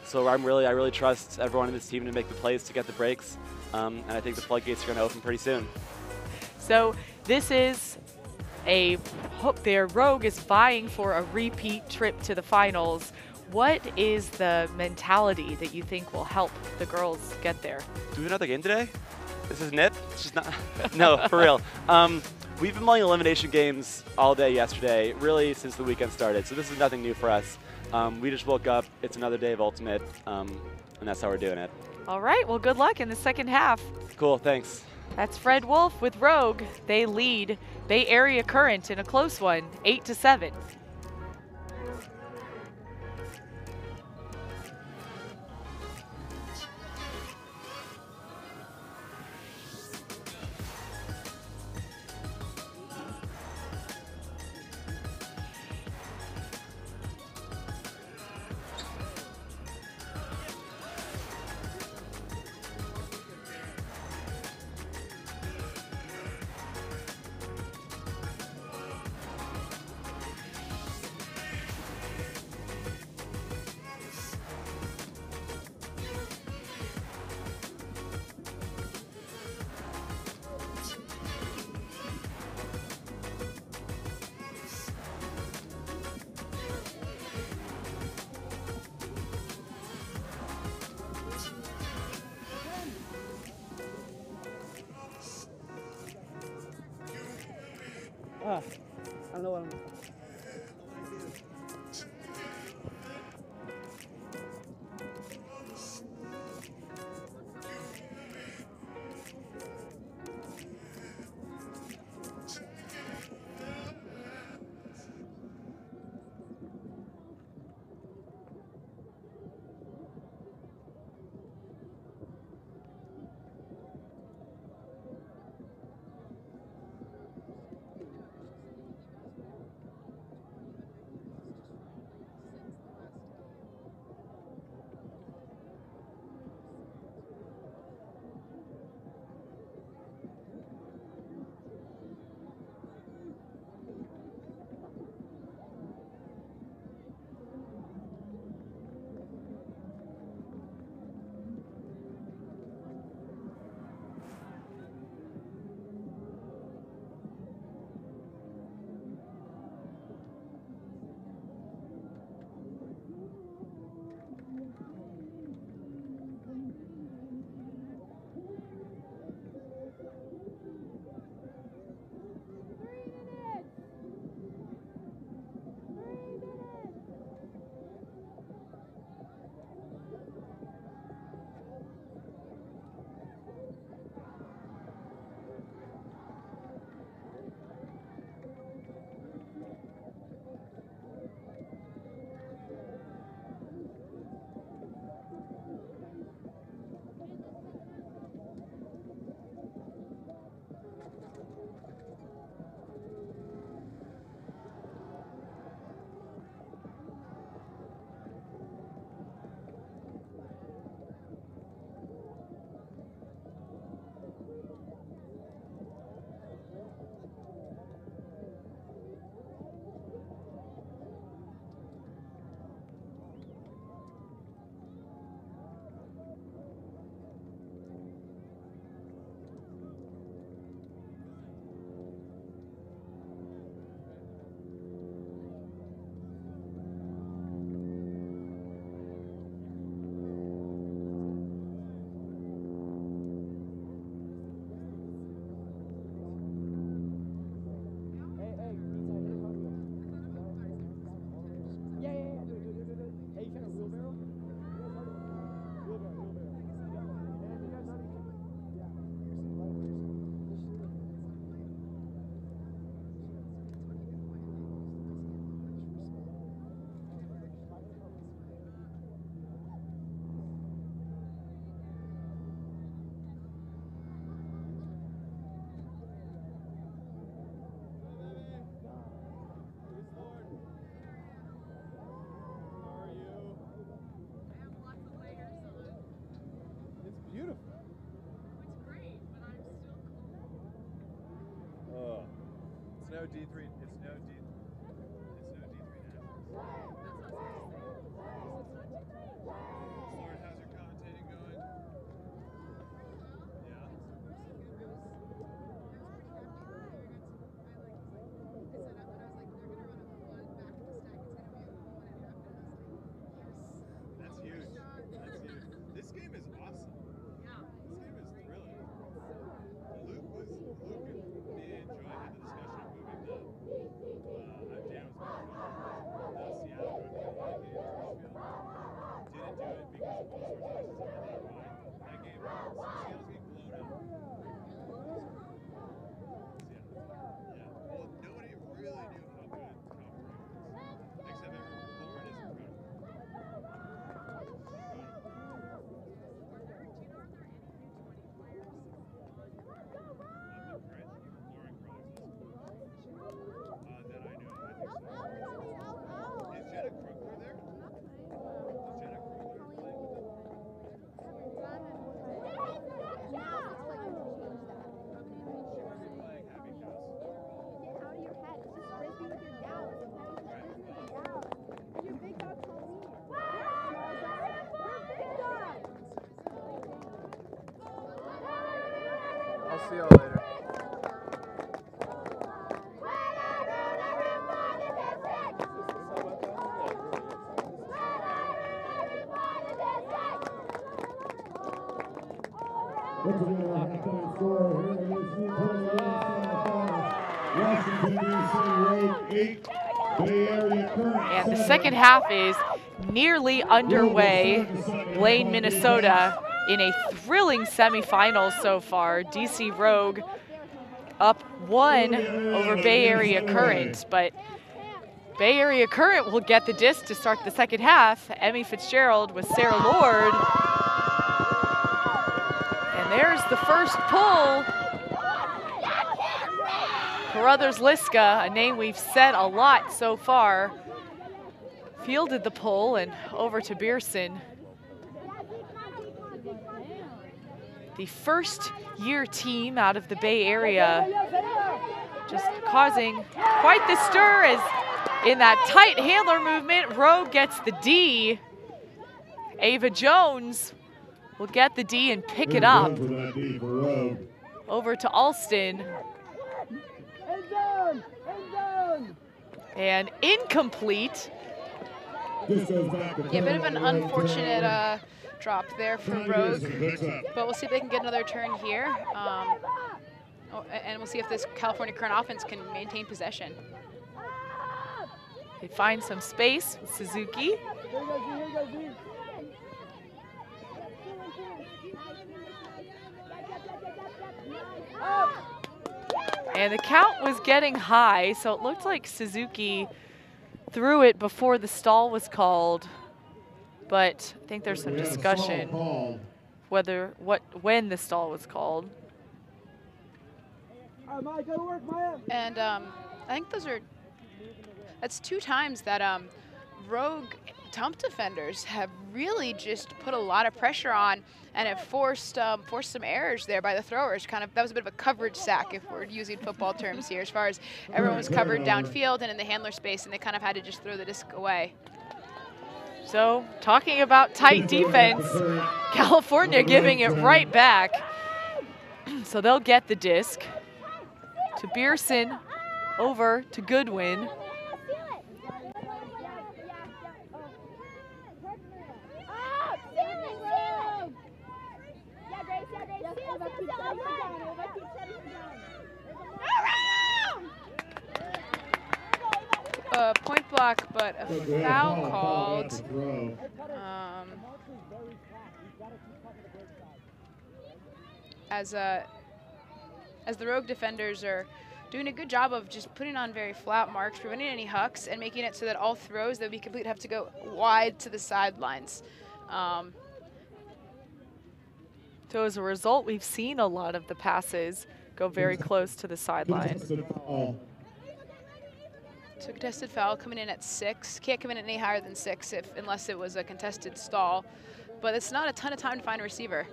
E: So I really trust everyone in this team to make the plays to get the breaks. And I think the floodgates are going to open pretty soon.
A: So this is their Rogue is vying for a repeat trip to the finals. What is the mentality that you think will help the girls get there?
E: Do we have another game today? This isn't it? It's just not. No, for real. We've been playing elimination games all day yesterday, really since the weekend started. So this is nothing new for us. We just woke up. It's another day of Ultimate, and that's how we're doing it.
A: All right. Well, good luck in the second half.
E: Cool. Thanks.
A: That's Fred Wolf with Rogue. They lead Bay Area Current in a close one, 8-7.
C: I don't know what I'm.
F: no D3. It's no D. It's no D3 nationals. Lord, how's your commentating going? Yeah. That's huge. That's huge. This game is awesome. This game is thrilling. Luke and me and Joy had the discussion of moving Dan was moving the Seattle North Carolina game to Richfield. Didn't do it because of all sorts of reasons that are not why. That game, Seattle's getting blown out. Yeah. Well, nobody really knew how good California was, except Lauren is incredible.
G: I'll see y'all later.
D: Once again, our halftime score here in this new semifinal. Washington, D.C. Road 8, Bay Area Current.
A: And the second half is nearly underway. Blaine, Minnesota in a thrilling semifinal so far. DC Rogue up 1 over Bay Area Current, but Bay Area Current will get the disc to start the second half. Emmy Fitzgerald with Sarah Lord. And there's the first pull. Carruthers Liska, a name we've said a lot so far, fielded the pull and over to Beerson. The first year team out of the Bay Area, just causing quite the stir as in that tight handler movement, Rogue gets the D. Ava Jones will get the D and pick it up. Over to Alston. And incomplete.
B: Yeah, a bit of an unfortunate drop there from Rogue, but we'll see if they can get another turn here. And we'll see if this California Current offense can maintain possession.
A: They find some space with Suzuki. And the count was getting high, so it looked like Suzuki threw it before the stall was called. But I think there's some discussion when the stall was called.
B: And I think that's 2 times that Rogue dump defenders have really just put a lot of pressure on and have forced some errors there by the throwers. That was a bit of a coverage sack, if we're using football terms here, as far as everyone was covered downfield and in the handler space, and they kind of had to just throw the disc away.
A: So, talking about tight defense, California giving it right back. So they'll get the disc to Beerson, over to Goodwin.
B: Point block, but a foul called. As the Rogue defenders are doing a good job of just putting on very flat marks, preventing any hucks, and making it so that all throws that would be complete have to go wide to the sidelines.
A: So as a result, we've seen a lot of the passes go very close to the sideline.
B: So contested foul coming in at 6. Can't come in any higher than 6 unless it was a contested stall. But it's not a ton of time to find a receiver.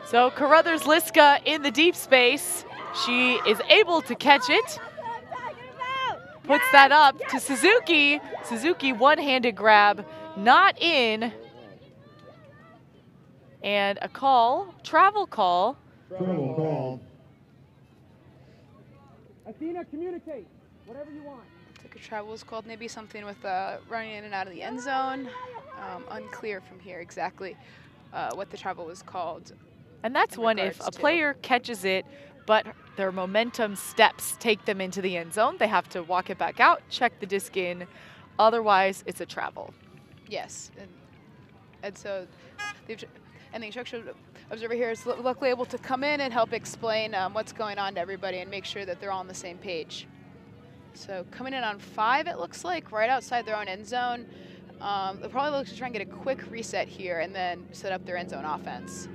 A: So Carruthers Liska in the deep space. She is able to catch it. Puts that up to Suzuki. Suzuki one-handed grab, not in. And a call, travel call.
D: Travel call.
C: Athena, communicate. Whatever you want.
B: I think a travel is called, maybe something with running in and out of the end zone. Unclear from here exactly what the travel was called.
A: And that's one if a player catches it, but their momentum steps take them into the end zone. They have to walk it back out, check the disc in. Otherwise, it's a travel.
B: Yes. And so the instructional observer here is luckily able to come in and help explain what's going on to everybody and make sure that they're all on the same page. So coming in on 5, it looks like, right outside their own end zone. They'll probably look to try and get a quick reset here and then set up their end zone offense.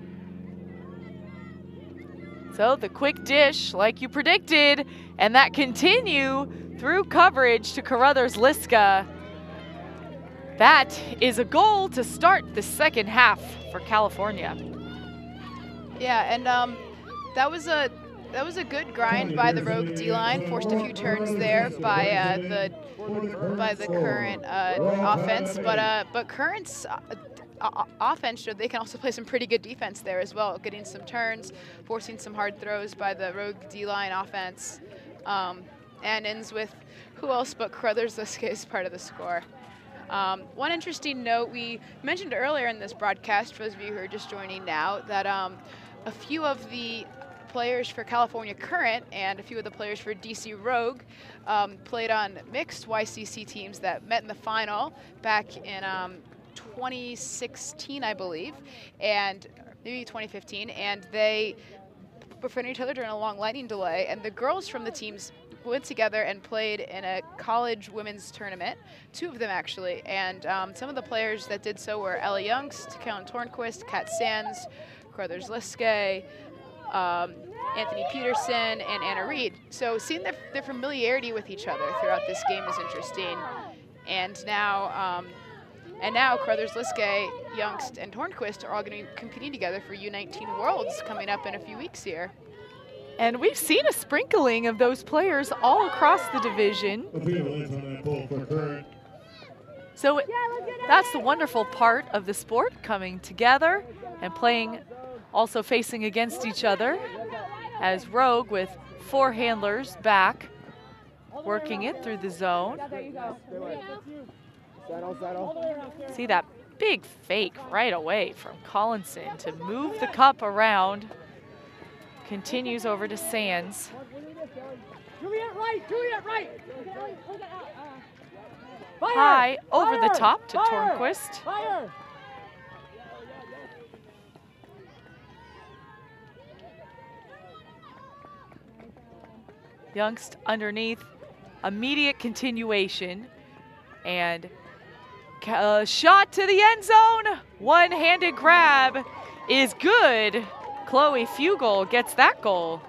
A: So the quick dish, like you predicted, and that continue through coverage to Carruthers Liska. That is a goal to start the second half for California.
B: Yeah, and that was a good grind by the Rogue D-line. Forced a few turns there by the Current offense, but Current's offense showed they can also play some pretty good defense there as well, getting some turns, forcing some hard throws by the Rogue D-line offense, and ends with who else but Carruthers Liska is part of the score. One interesting note, we mentioned earlier in this broadcast, for those of you who are just joining now, that a few of the players for California Current and a few of the players for DC Rogue played on mixed YCC teams that met in the final back in 2016, I believe, and maybe 2015, and they befriended each other during a long lightning delay, and the girls from the teams went together and played in a college women's tournament, 2 of them actually, and some of the players that did so were Ella Youngst, Kellen Tornquist, Kat Sands, Carruthers Liskay, Anthony Peterson, and Anna Reed. So seeing their familiarity with each other throughout this game is interesting, and now Carruthers Liskay, Youngst, and Tornquist are all going to be competing together for U19 Worlds coming up in a few weeks here.
A: And we've seen a sprinkling of those players all across the division. So that's the wonderful part of the sport, coming together and playing, also facing against each other, as Rogue with 4 handlers back, working it through the zone. See that big fake right away from Collinson to move the cup around. Continues over to Sands. High over the top to Tornquist. Youngst underneath, immediate continuation, and shot to the end zone. One-handed grab is good. Chloe Fugel gets that goal.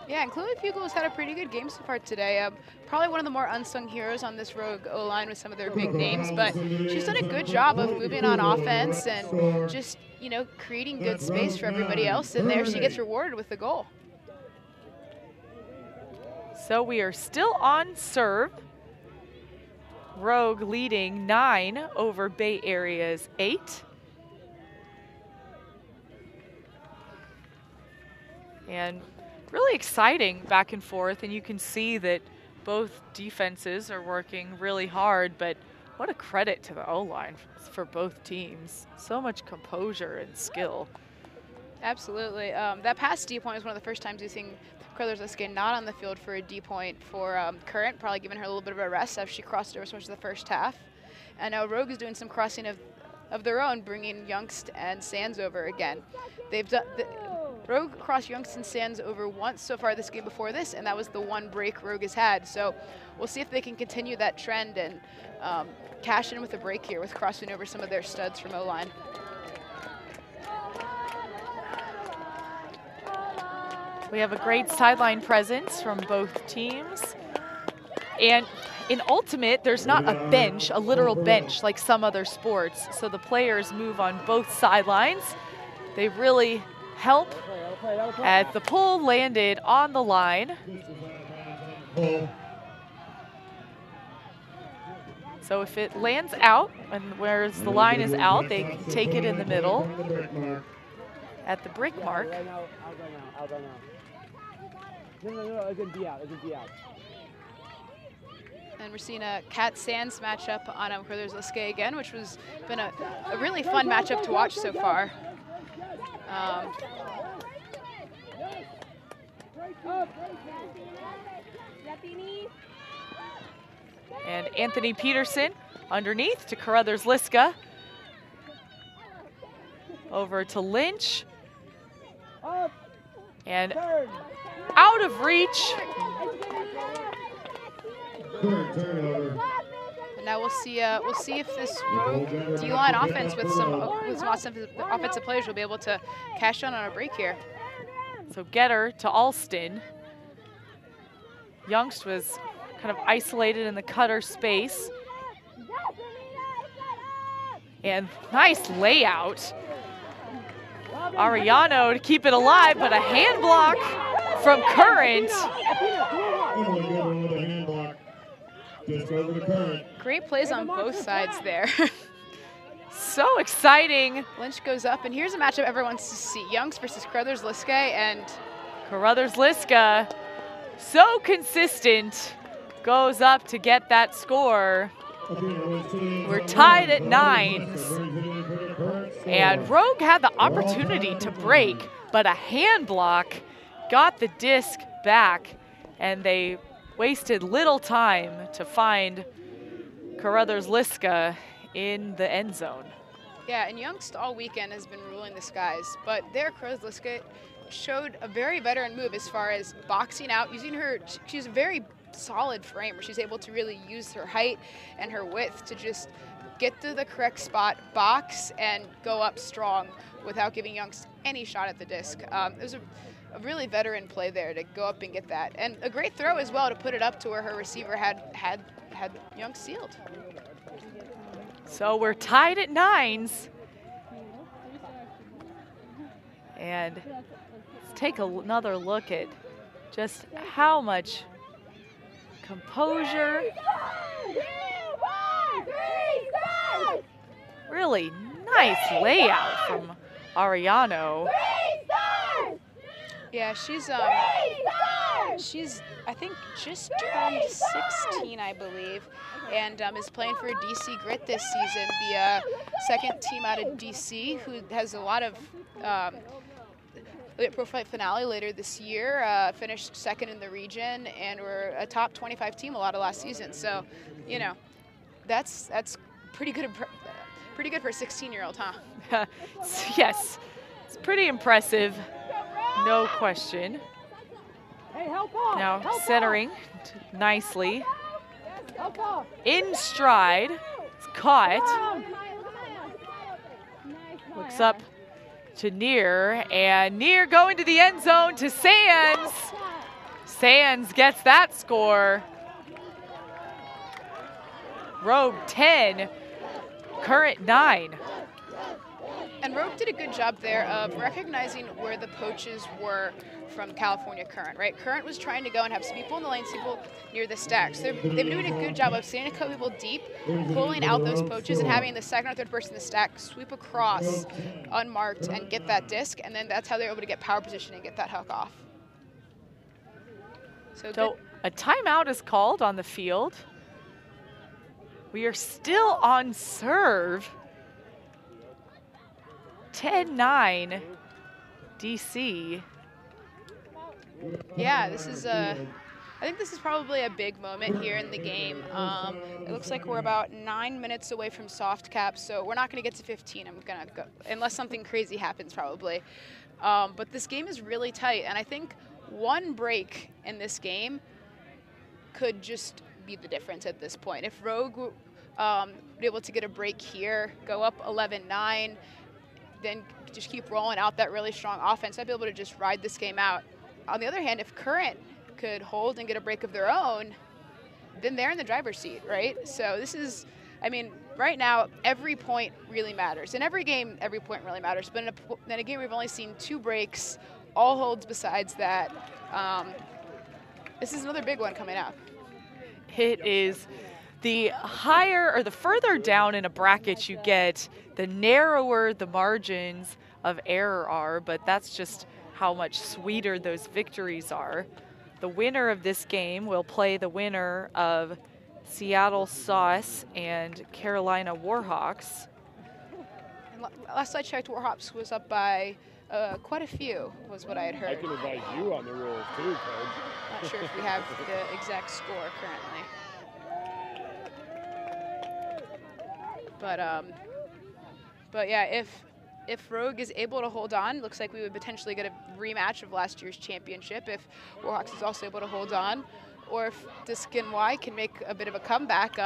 B: Yeah, and Chloe Fugel has had a pretty good game so far today. Probably one of the more unsung heroes on this Rogue O-line with some of their big names, but she's done a good job of moving on offense and just, you know, creating good space for everybody else in there. She gets rewarded with the goal.
A: So we are still on serve. Rogue leading 9 over Bay Area's 8. And really exciting back and forth, and you can see that both defenses are working really hard, but what a credit to the O-line for both teams. So much composure and skill.
B: Absolutely. That past D point was one of the first times we've seen Carruthers Liskay not on the field for a D point for Current, probably giving her a little bit of a rest as she crossed over so much of the first half. And now Rogue is doing some crossing of their own, bringing Youngst and Sands over again. They've done Rogue crossed Youngst and Sands over once so far this game before this, and that was the one break Rogue has had. So we'll see if they can continue that trend and cash in with a break here with crossing over some of their studs from O-line.
A: We have a great sideline presence from both teams. And in Ultimate, there's not a bench, a literal bench like some other sports. So the players move on both sidelines. They really help as the pull landed on the line. So if it lands out, and whereas the line is out, they can take it in the middle at the brick mark.
C: No, it can be out. It can be out.
B: And we're seeing a Kat Sands matchup on Carruthers Liskay again, which was been a really fun matchup to watch so far.
A: And Anthony Peterson underneath to Carruthers Liskay. Over to Lynch. And out of reach.
B: And now we'll see if this Rogue D-line offense with some offensive players will be able to cash in on a break here.
A: So Getter to Alston. Youngst was kind of isolated in the cutter space. And nice layout. Arellano to keep it alive, but a hand block from Current.
B: Great plays on both sides there.
A: So exciting.
B: Lynch goes up, and here's a matchup everyone wants to see. Youngst versus Carruthers Liskay, and
A: Carruthers Liskay, so consistent, goes up to get that score. We're tied at 9s. And Rogue had the opportunity to break but a hand block got the disc back, and they wasted little time to find Carruthers Liska in the end zone.
B: Yeah, and Youngst all weekend has been ruling the skies, but there Carruthers Liska showed a very veteran move as far as boxing out, using her, she's a very solid frame where she's able to really use her height and her width to just get to the correct spot, box, and go up strong without giving Youngst any shot at the disc. It was a really veteran play there to go up and get that. And a great throw as well to put it up to where her receiver had Youngst sealed.
A: So we're tied at 9s. And let's take another look at just how much composure. Really nice layout from Ariano.
B: Yeah, she's I think just turned 16, I believe, and is playing for DC Grit this season, the second team out of DC, who has a lot of Pro Fight Finale later this year, finished second in the region, and were a top 25 team a lot of last season. So, you know, that's pretty good for a 16-year-old, huh?
A: Yes, it's pretty impressive, no question.
C: Hey, help off.
A: Now
C: help
A: centering nicely.
C: Help off.
A: In stride, it's caught. Looks up to Near, and Near going to the end zone to Sands. Sands gets that score. Rogue 10, Current 9.
B: And Rogue did a good job there of recognizing where the poaches were from California Current, right? Current was trying to go and have some people in the lane, some people near the stacks. They've been doing a good job of staying a couple people deep, pulling out those poaches, and having the second or third person in the stack sweep across unmarked and get that disc, and then that's how they're able to get power position and get that hook off.
A: So a timeout is called on the field. We are still on serve. 10-9 DC.
B: Yeah, this is I think this is probably a big moment here in the game. It looks like we're about 9 minutes away from soft cap, so we're not going to get to 15. I'm going to go, unless something crazy happens probably. But this game is really tight, and I think one break in this game could just be the difference at this point. If Rogue were able to get a break here, go up 11-9, then just keep rolling out that really strong offense, I'd be able to just ride this game out. On the other hand, if Current could hold and get a break of their own, then they're in the driver's seat, right? So this is, I mean, right now, every point really matters. In every game, every point really matters. But in a game we've only seen 2 breaks, all holds besides that. This is another big one coming up.
A: It is the higher or the further down in a bracket you get, the narrower the margins of error are, but that's just how much sweeter those victories are. The winner of this game will play the winner of Seattle Sauce and Carolina Warhawks.
B: And last I checked, Warhawks was up by quite a few, was what I had heard.
G: I can advise you on the rules too, Coach.
B: Not sure if we have the exact score currently. But yeah, if Rogue is able to hold on, looks like we would potentially get a rematch of last year's championship if Warhawks is also able to hold on, or if Disc and Y can make a bit of a comeback,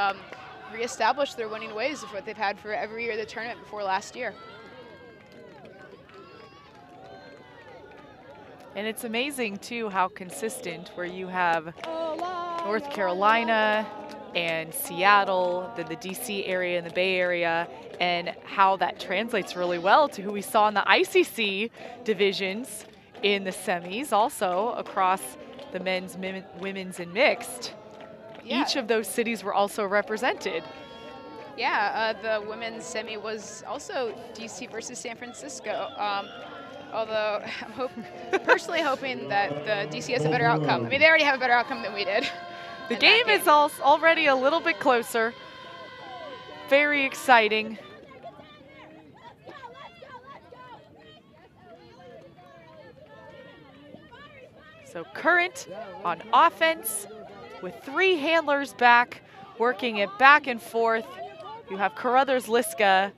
B: reestablish their winning ways of what they've had for every year of the tournament before last year.
A: And it's amazing too how consistent, where you have North Carolina and Seattle, the DC area and the Bay Area, and how that translates really well to who we saw in the ICC divisions in the semis, also across the men's, women's, and mixed.
B: Yeah.
A: Each of those cities were also represented.
B: Yeah, the women's semi was also DC versus San Francisco. Although I'm personally hoping that the DC has a better outcome. I mean, they already have a better outcome than we did.
A: The game is already a little bit closer. Very exciting. So Current on offense with 3 handlers back, working it back and forth. You have Carruthers-Liska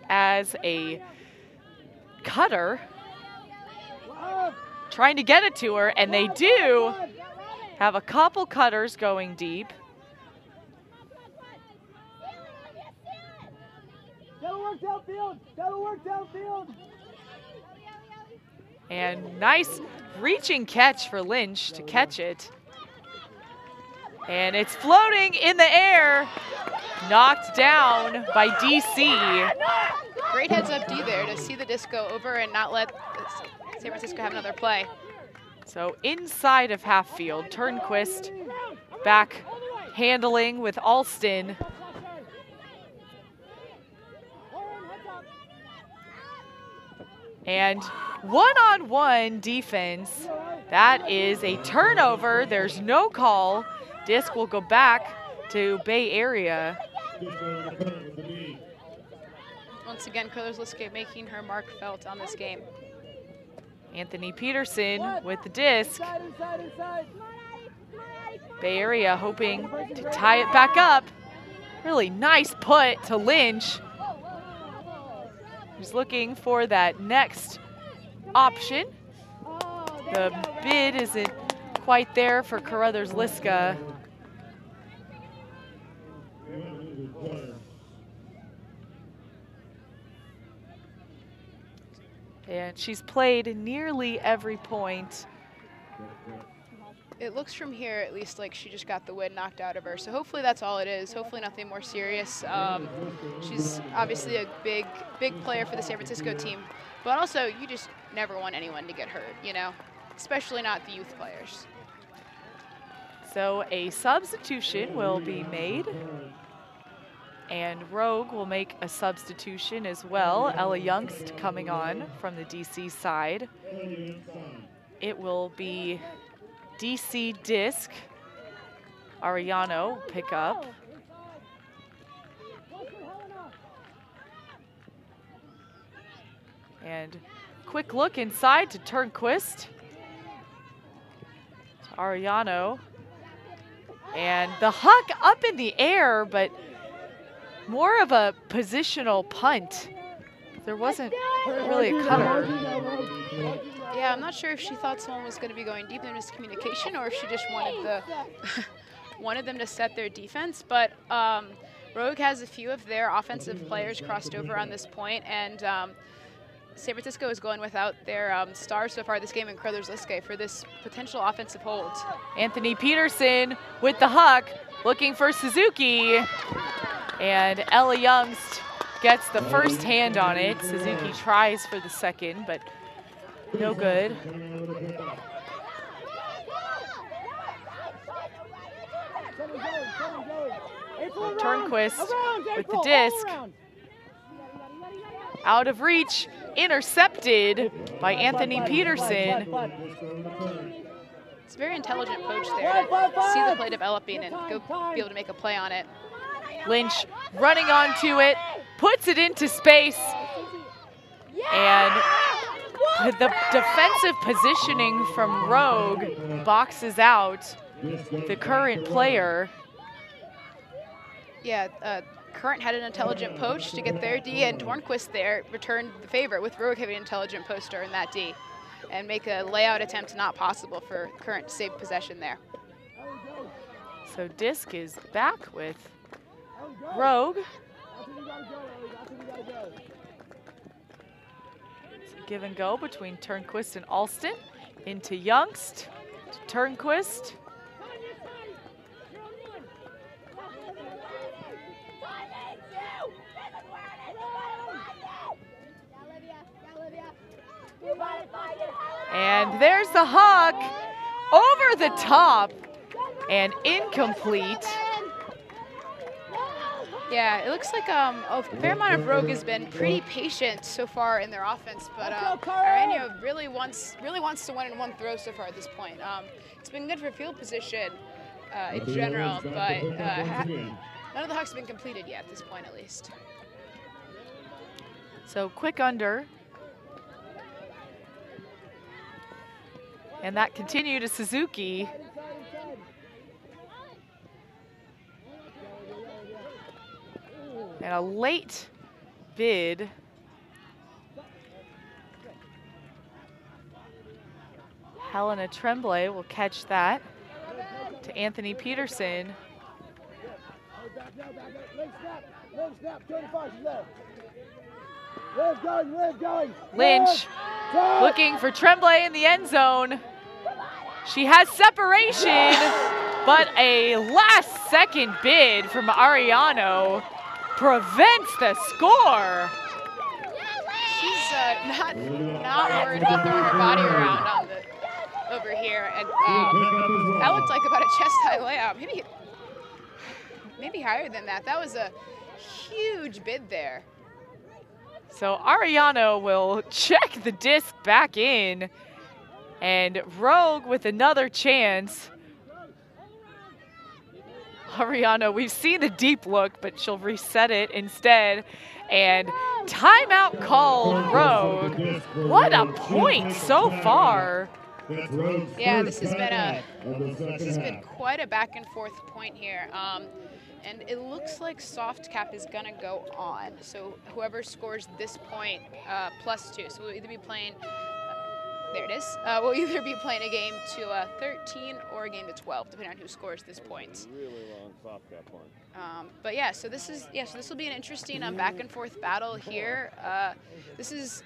A: as a cutter, trying to get it to her, and they do have a couple cutters going deep.
C: That'll work downfield. That'll work downfield.
A: And nice reaching catch for Lynch to catch it. And it's floating in the air, knocked down by DC.
B: Great heads up D there to see the disc go over and not let San Francisco have another play.
A: So inside of half field, Turnquist back handling with Alston. And one-on-one defense, that is a turnover. There's no call. Disc will go back to Bay Area.
B: Once again, Carruthers-Liska making her mark felt on this game.
A: Anthony Peterson with the disc. Bay Area hoping to tie it back up. Really nice put to Lynch. He's looking for that next option. The bid isn't quite there for Carruthers-Liska. And she's played nearly every point.
B: It looks from here at least like she just got the wind knocked out of her. So hopefully that's all it is. Hopefully nothing more serious. She's obviously a big player for the San Francisco team. But also, you just never want anyone to get hurt, you know, especially not the youth players.
A: So a substitution will be made. And Rogue will make a substitution as well. Ella Youngst coming on from the DC side. It will be DC disc. Arellano pick up. And quick look inside to Turnquist. To Arellano. And the huck up in the air, but more of a positional punt. There wasn't really a cutter.
B: Yeah, I'm not sure if she thought someone was going to be going deep in miscommunication or if she just wanted the wanted them to set their defense. But Rogue has a few of their offensive players crossed over on this point, and San Francisco is going without their stars so far this game in Carruthers-Liska for this potential offensive hold.
A: Anthony Peterson with the huck, looking for Suzuki. And Ella Youngst gets the first hand on it. Suzuki tries for the second, but no good. Turnquist with the disc. Out of reach, intercepted by Anthony Peterson.
B: It's a very intelligent poach there to see the play developing and go be able to make a play on it.
A: Lynch running onto it, puts it into space, and the defensive positioning from Rogue boxes out the Current player.
B: Yeah, Current had an intelligent poach to get their D, and Tornquist there returned the favor with Rogue having an intelligent poster in that D and make a layout attempt not possible for Current to save possession there.
A: So disc is back with Rogue. It's a give and go between Turnquist and Alston. Into Youngst, to Turnquist. And there's the hug over the top and incomplete.
B: Yeah, it looks like a fair amount of Rogue has been pretty patient so far in their offense, but Arellano really wants to win in one throw so far at this point. It's been good for field position in general, but none of the hucks have been completed yet at this point, at least.
A: So quick under. And that continued to Suzuki. And a late bid. Helena Tremblay will catch that to Anthony Peterson. Lynch looking for Tremblay in the end zone. She has separation, but a last-second bid from Ariano prevents the score.
B: She's not worried about throwing her body around on over here, and that looked like about a chest-high layout. Maybe higher than that. That was a huge bid there.
A: So Ariano will check the disc back in, and Rogue with another chance. Ariano, we've seen the deep look, but she'll reset it instead. And timeout called Rogue. What a point so far.
B: Yeah, this has been quite a back and forth point here. And it looks like soft cap is gonna go on. So whoever scores this point +2. So we'll either be playing, there it is. We'll either be playing a game to 13 or a game to 12, depending on who scores this point.
G: Really long soft cap point.
B: But yeah, so this will be an interesting back and forth battle here. This is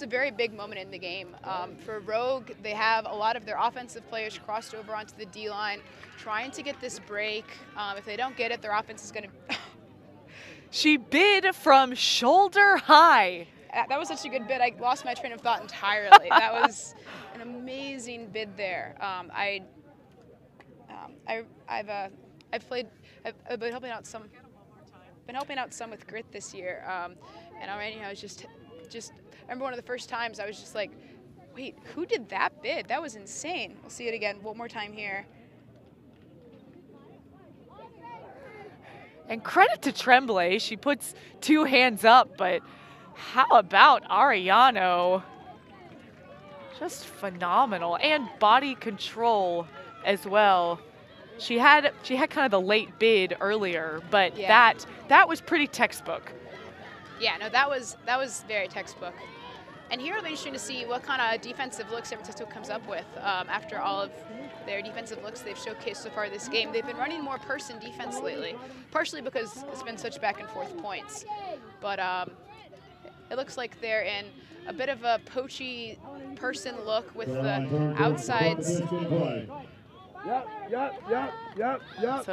B: a very big moment in the game. For Rogue, they have a lot of their offensive players crossed over onto the D line, trying to get this break. If they don't get it, their offense is going to.
A: She bid from shoulder high.
B: That was such a good bid. I lost my train of thought entirely. That was an amazing bid there. I've been helping out some. Been helping out some with grit this year, and already I was just. I remember one of the first times I was just like, wait, who did that bid? That was insane. We'll see it again one more time here.
A: And credit to Tremblay, she puts 2 hands up, but how about Ariano? Just phenomenal, and body control as well. She had kind of the late bid earlier, but
B: yeah.
A: that was pretty textbook.
B: Yeah, no, that was very textbook. And here it'll be interesting to see what kind of defensive looks San Francisco comes up with after all of their defensive looks they've showcased so far this game. They've been running more person defense lately, partially because it's been such back and forth points. But it looks like they're in a bit of a poachy person look with the outsides.
A: So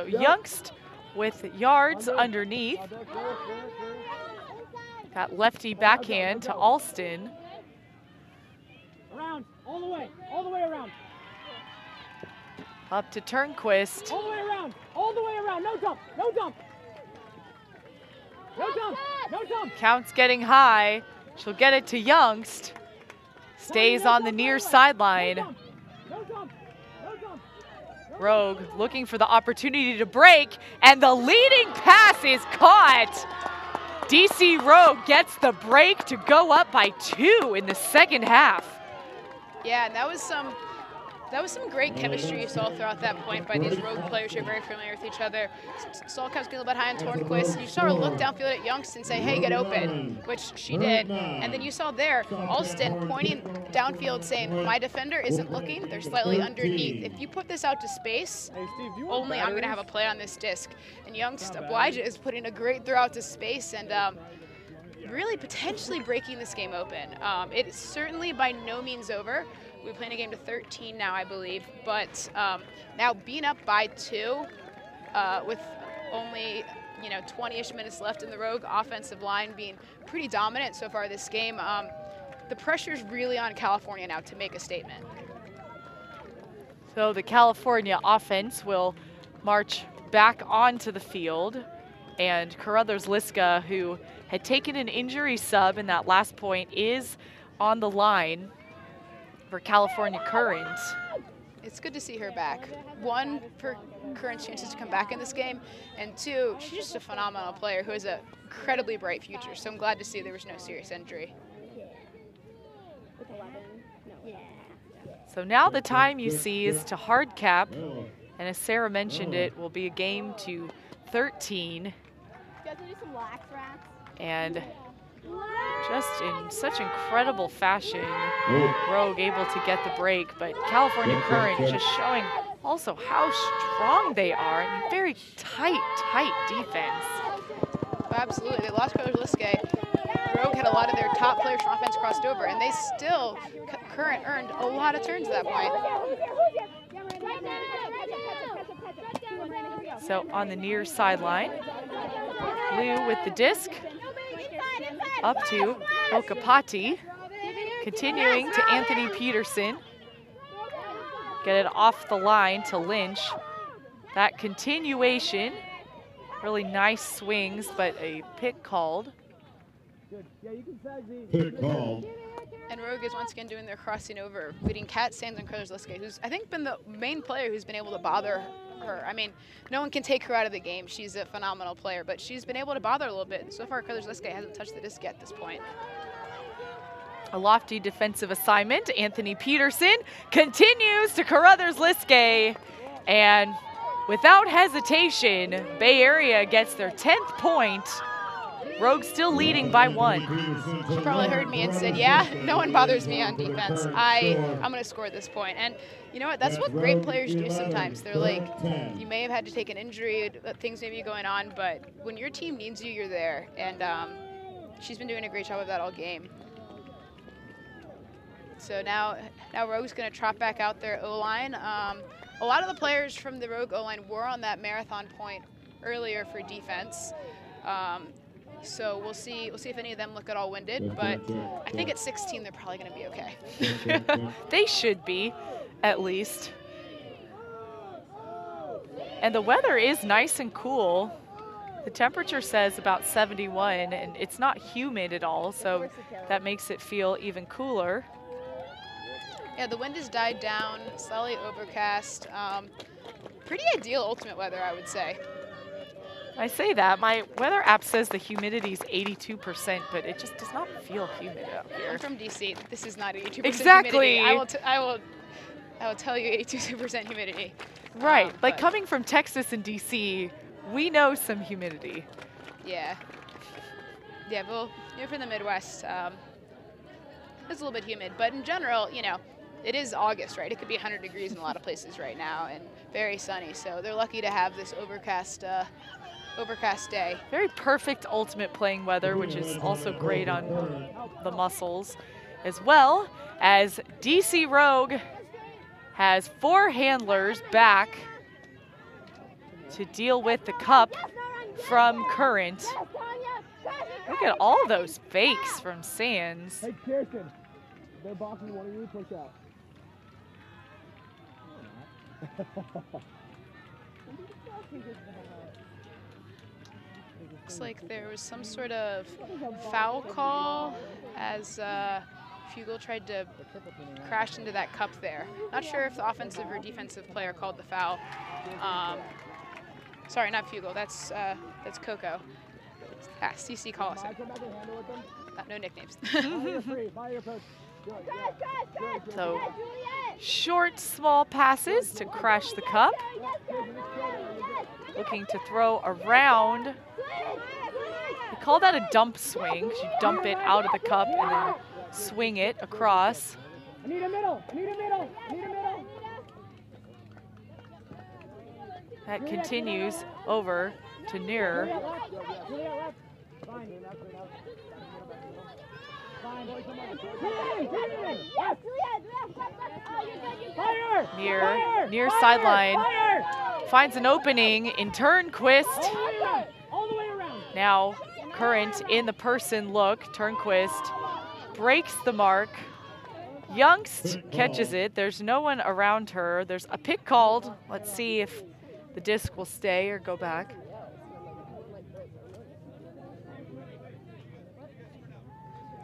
A: Youngst with yards underneath. Got lefty backhand to Alston.
C: Around, all the way around.
A: Up to Turnquist.
C: All the way around, no jump.
A: Count's getting high. She'll get it to Youngst. Stays on the near sideline.
C: No jump.
A: Rogue looking for the opportunity to break, and the leading pass is caught. DC Rogue gets the break to go up by 2 in the second half.
B: Yeah, and that was some great chemistry you saw throughout that point by these Rogue players who are very familiar with each other. Saul kept getting a little bit high on Tornquist. You saw her look downfield at Youngst and say, hey, get open, which she did. And then you saw there Alston pointing downfield saying, my defender isn't looking, they're slightly underneath. If you put this out to space, only I'm going to have a play on this disc. And Youngst, Elijah is putting a great throw out to space and really potentially breaking this game open. It is certainly by no means over. We're playing a game to 13 now, I believe, but now being up by 2 with only 20-ish minutes left in the Rogue offensive line being pretty dominant so far this game, the pressure's really on California now to make a statement.
A: So the California offense will march back onto the field, and Carruthers-Liska, who had taken an injury sub in that last point, is on the line for California Current.
B: It's good to see her back. 1, for Current's chances to come back in this game, and 2, she's just a phenomenal player who has an incredibly bright future, so I'm glad to see there was no serious injury.
A: So now the time you see is to hard cap, and as Sarah mentioned, it will be a game to 13. And just in such incredible fashion, Rogue able to get the break, but California Current just showing also how strong they are. I mean, very tight defense.
B: Absolutely, they lost Coach Liskay. Rogue had a lot of their top players from offense crossed over, and they still, Current earned a lot of turns at that point.
A: So on the near sideline, Liu with the disc, up to Okapati, continuing to Anthony Peterson. Get it off the line to Lynch. That continuation, really nice swings, but a pick called.
D: Pick called.
B: And Rogue is once again doing their crossing over, beating Kat Sands and Carlos Liskay, who's I think been the main player who's been able to bother her. I mean, no one can take her out of the game. She's a phenomenal player, but she's been able to bother her a little bit. So far, Carlos Liskay hasn't touched the disc yet at this point.
A: A lofty defensive assignment. Anthony Peterson continues to Carruthers Liskay, and without hesitation, Bay Area gets their 10th point. Rogue still leading by 1.
B: She probably heard me and said, yeah, no one bothers me on defense. I'm going to score this point. And you know what? That's what great players do sometimes. They're like, you may have had to take an injury, things may be going on, but when your team needs you, you're there. And she's been doing a great job of that all game. So now Rogue's going to trot back out their O-line. A lot of the players from the Rogue O-line were on that marathon point earlier for defense. So we'll see if any of them look at all winded, but I think at 16 they're probably going to be okay.
A: They should be, at least. And the weather is nice and cool. The temperature says about 71, and it's not humid at all, so that makes it feel even cooler.
B: Yeah, the wind has died down, slightly overcast. Pretty ideal ultimate weather, I would say.
A: I say that. My weather app says the humidity is 82%, but it just does not feel humid out here.
B: I'm from DC. This is not 82%
A: Exactly.
B: humidity. I will tell you 82% humidity.
A: Right. Like coming from Texas and DC, we know some humidity.
B: Yeah. Yeah, well, from the Midwest, it's a little bit humid, but in general, it is August, right? It could be 100 degrees in a lot of places right now and very sunny, so they're lucky to have this overcast day.
A: Very perfect ultimate playing weather, which is also great on the muscles, as well as DC Rogue has 4 handlers back to deal with the cup from Current. Look at all those fakes from Sands.
C: Hey, Kirsten, they're boxing one of you, push out.
B: Looks like there was some sort of foul call as Fugel tried to crash into that cup there. Not sure if the offensive or defensive player called the foul. Sorry, not Fugel. That's Coco. CC call us. No nicknames.
A: So short, small passes to crash the cup. Looking to throw around. They call that a dump swing. You dump it out of the cup and then swing it across.
C: I need a middle. I need a middle. I need a middle.
A: That continues over to Near. Near sideline. Finds an opening in Turnquist. Now Current in the person look. Turnquist breaks the mark. Youngst catches it. There's no one around her. There's a pick called. Let's see if the disc will stay or go back.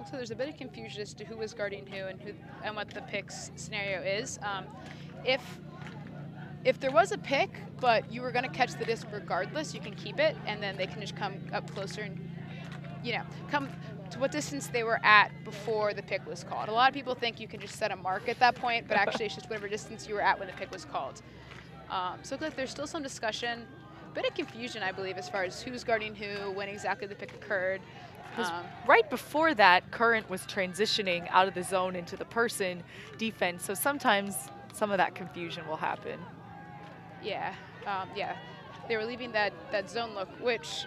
B: So there's a bit of confusion as to who was guarding who and what the picks scenario is. If there was a pick, but you were going to catch the disc regardless, you can keep it, and then they can just come up closer and, come to what distance they were at before the pick was called. A lot of people think you can just set a mark at that point, but actually it's just whatever distance you were at when the pick was called. So there's still some discussion, a bit of confusion, I believe, as far as who's guarding who, when exactly the pick occurred.
A: Right before that, Current was transitioning out of the zone into the person defense, so sometimes some of that confusion will happen.
B: Yeah, yeah. They were leaving that zone look, which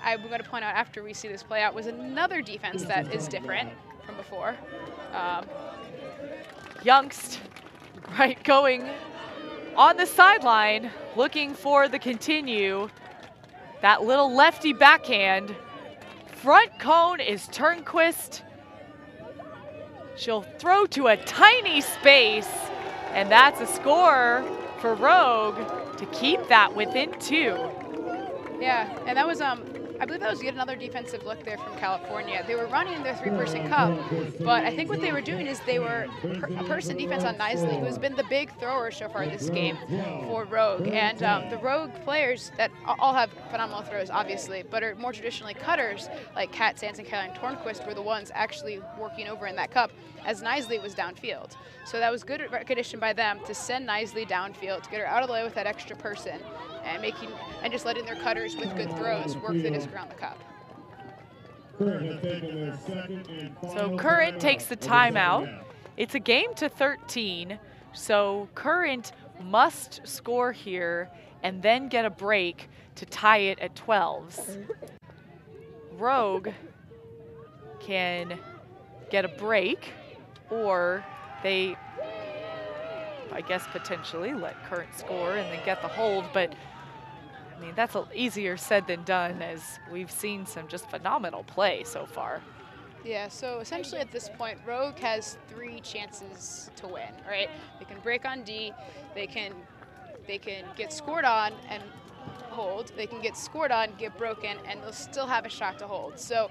B: I'm going to point out after we see this play out was another defense that is different from before.
A: Youngst, right, going on the sideline, looking for the continue. That little lefty backhand. Front cone is Turnquist. She'll throw to a tiny space, and that's a score for Rogue to keep that within 2.
B: Yeah, and that was, I believe that was yet another defensive look there from California. They were running their 3-person cup, but I think what they were doing is they were a person defense on Knisley, who has been the big thrower so far this game for Rogue. And the Rogue players that all have phenomenal throws, obviously, but are more traditionally cutters, like Kat Sands and Caroline Tornquist were the ones actually working over in that cup, as Knisley was downfield. So that was good recognition by them to send Knisley downfield, to get her out of the way with that extra person, and just letting their cutters with good throws work the disc around the cup.
A: So Current takes the timeout. It's a game to 13, so Current must score here and then get a break to tie it at 12s. Rogue can get a break, or they, I guess, potentially let Current score and then get the hold, but I mean, that's easier said than done, as we've seen some just phenomenal play so far.
B: Yeah, so essentially at this point, Rogue has 3 chances to win, right? They can break on D, they can get scored on and hold, they can get scored on, get broken, and they'll still have a shot to hold. So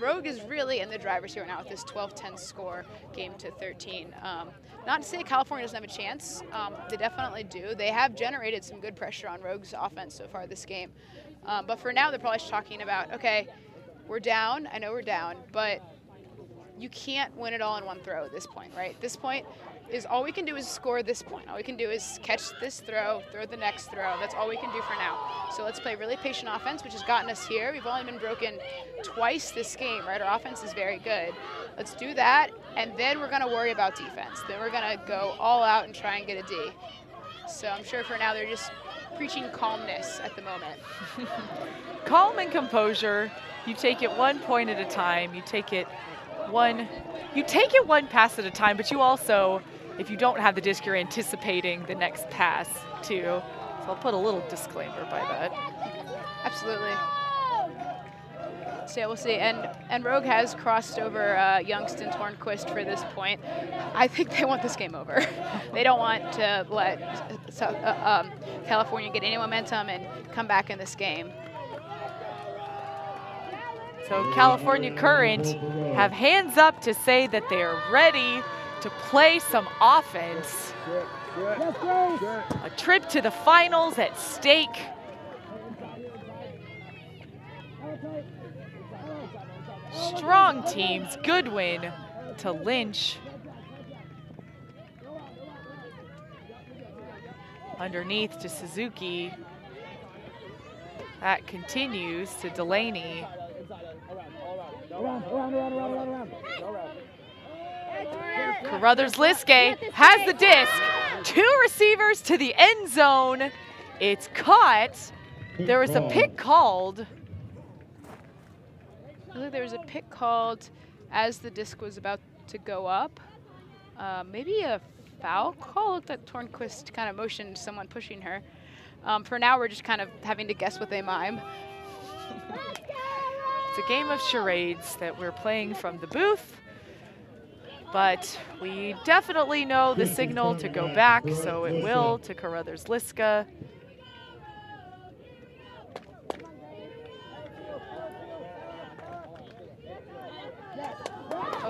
B: Rogue is really in the driver's here now with this 12-10 score, game to 13. Not to say California doesn't have a chance. They definitely do. They have generated some good pressure on Rogue's offense so far this game. But for now, they're probably talking about, okay, we're down. I know we're down, but you can't win it all in one throw at this point, right? This point is all we can do is score this point. All we can do is catch this throw the next throw. That's all we can do for now. So let's play really patient offense, which has gotten us here. We've only been broken twice this game, right? Our offense is very good. Let's do that, and then we're going to worry about defense. Then we're going to go all out and try and get a D. So I'm sure for now they're just preaching calmness at the moment.
A: Calm and composure. You take it 1 point at a time. You take it one pass at a time, but you also, if you don't have the disc, you're anticipating the next pass too. So I'll put a little disclaimer by that.
B: Absolutely. So yeah, we'll see. And Rogue has crossed over Youngst and Tornquist for this point. I think they want this game over. They don't want to let California get any momentum and come back in this game.
A: So California Current have hands up to say that they are ready to play some offense. A trip to the finals at stake. Strong teams, good win to Lynch. Underneath to Suzuki. That continues to Delaney. Carruthers-Liskey has the disc. 2 receivers to the end zone. It's caught. There was a pick called.
B: I believe there was a pick called as the disc was about to go up. Maybe a foul call. Looked like Tornquist kind of motioned someone pushing her. For now, we're just kind of having to guess what they mime.
A: It's a game of charades that we're playing from the booth, but we definitely know the signal to go back, so it will to Carruthers-Liskey.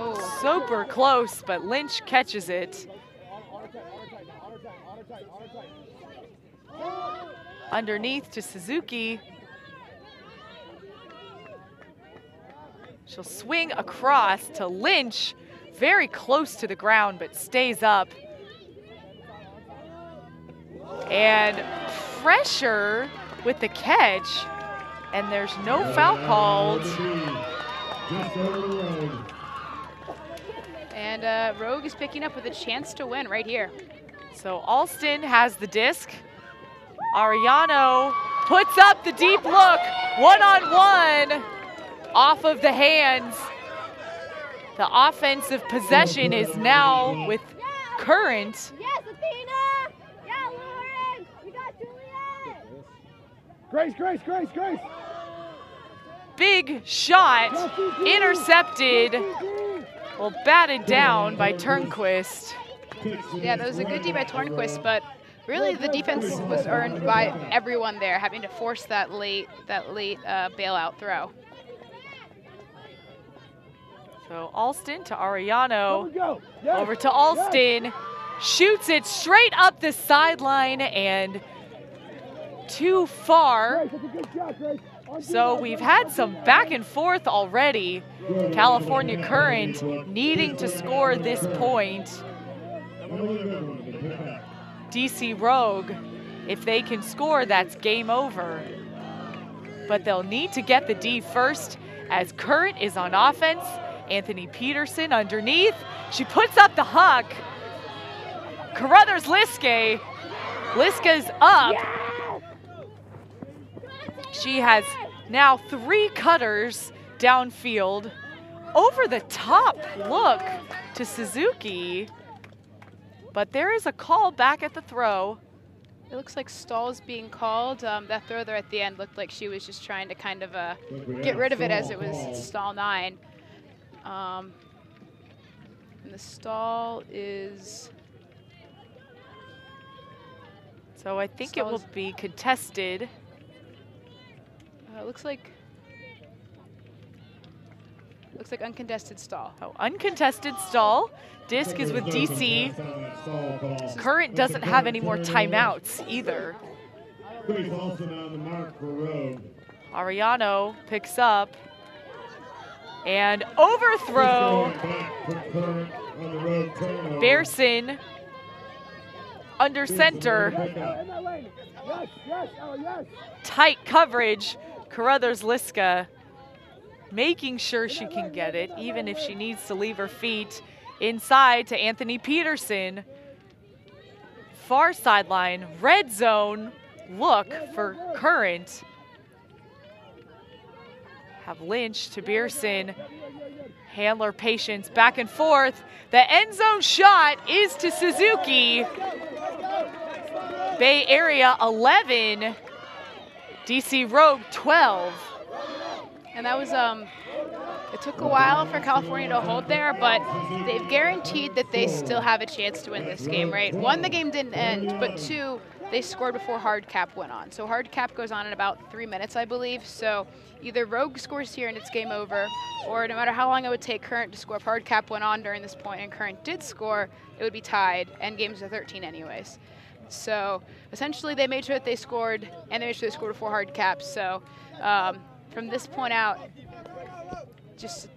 A: Oh, super close, but Lynch catches it. Underneath to Suzuki. She'll swing across to Lynch, very close to the ground, but stays up. And pressure with the catch, and there's no foul called.
B: And Rogue is picking up with a chance to win right here.
A: So Alston has the disc. Arellano puts up the deep look, one-on-one, off of the hands. The offensive possession is now with Current.
H: Yes, Athena! Yeah, Lauren! We got Juliet!
C: Grace!
A: Big shot, intercepted, well, batted down by Turnquist.
B: Yeah, that was a good D by Tornquist, but really the defense was earned by everyone there, having to force that late bailout throw.
A: So Alston to Arellano,
C: Yes,
A: over to Alston, shoots it straight up the sideline and too far.
C: Grace, that's a good shot, Grace.
A: So we've had some back and forth already. California Current needing to score this point. DC Rogue, if they can score, that's game over. But they'll need to get the D first as Current is on offense. Anthony Peterson underneath. She puts up the huck. Carruthers Liske. Liska's up. She has now 3 cutters downfield. Over the top look to Suzuki. But there is a call back at the throw.
B: It looks like stalls being called. That throw there at the end looked like she was just trying to kind of get rid of it as it was stall 9. And the stall is...
A: So I think it will be contested.
B: It looks like uncontested stall.
A: Oh, uncontested stall. Disc is with DC. Current doesn't have any more timeouts either. Arellano picks up and overthrow. Bearson under center. Tight coverage. Carruthers Liska making sure she can get it, even if she needs to leave her feet. Inside to Anthony Peterson. Far sideline, red zone look for Current. Have Lynch to Bearson. Handler patience, back and forth. The end zone shot is to Suzuki. Bay Area 11, DC Rogue 12.
B: And that was, it took a while for California to hold there, but they've guaranteed that they still have a chance to win this game, right? 1, the game didn't end, but 2, they scored before hard cap went on. So hard cap goes on in about 3 minutes, I believe. So either Rogue scores here and it's game over, or no matter how long it would take Current to score, if hard cap went on during this point and Current did score, it would be tied, and games are 13 anyways. So essentially they made sure that they scored, and they made sure they scored before hard cap. So from this point out, just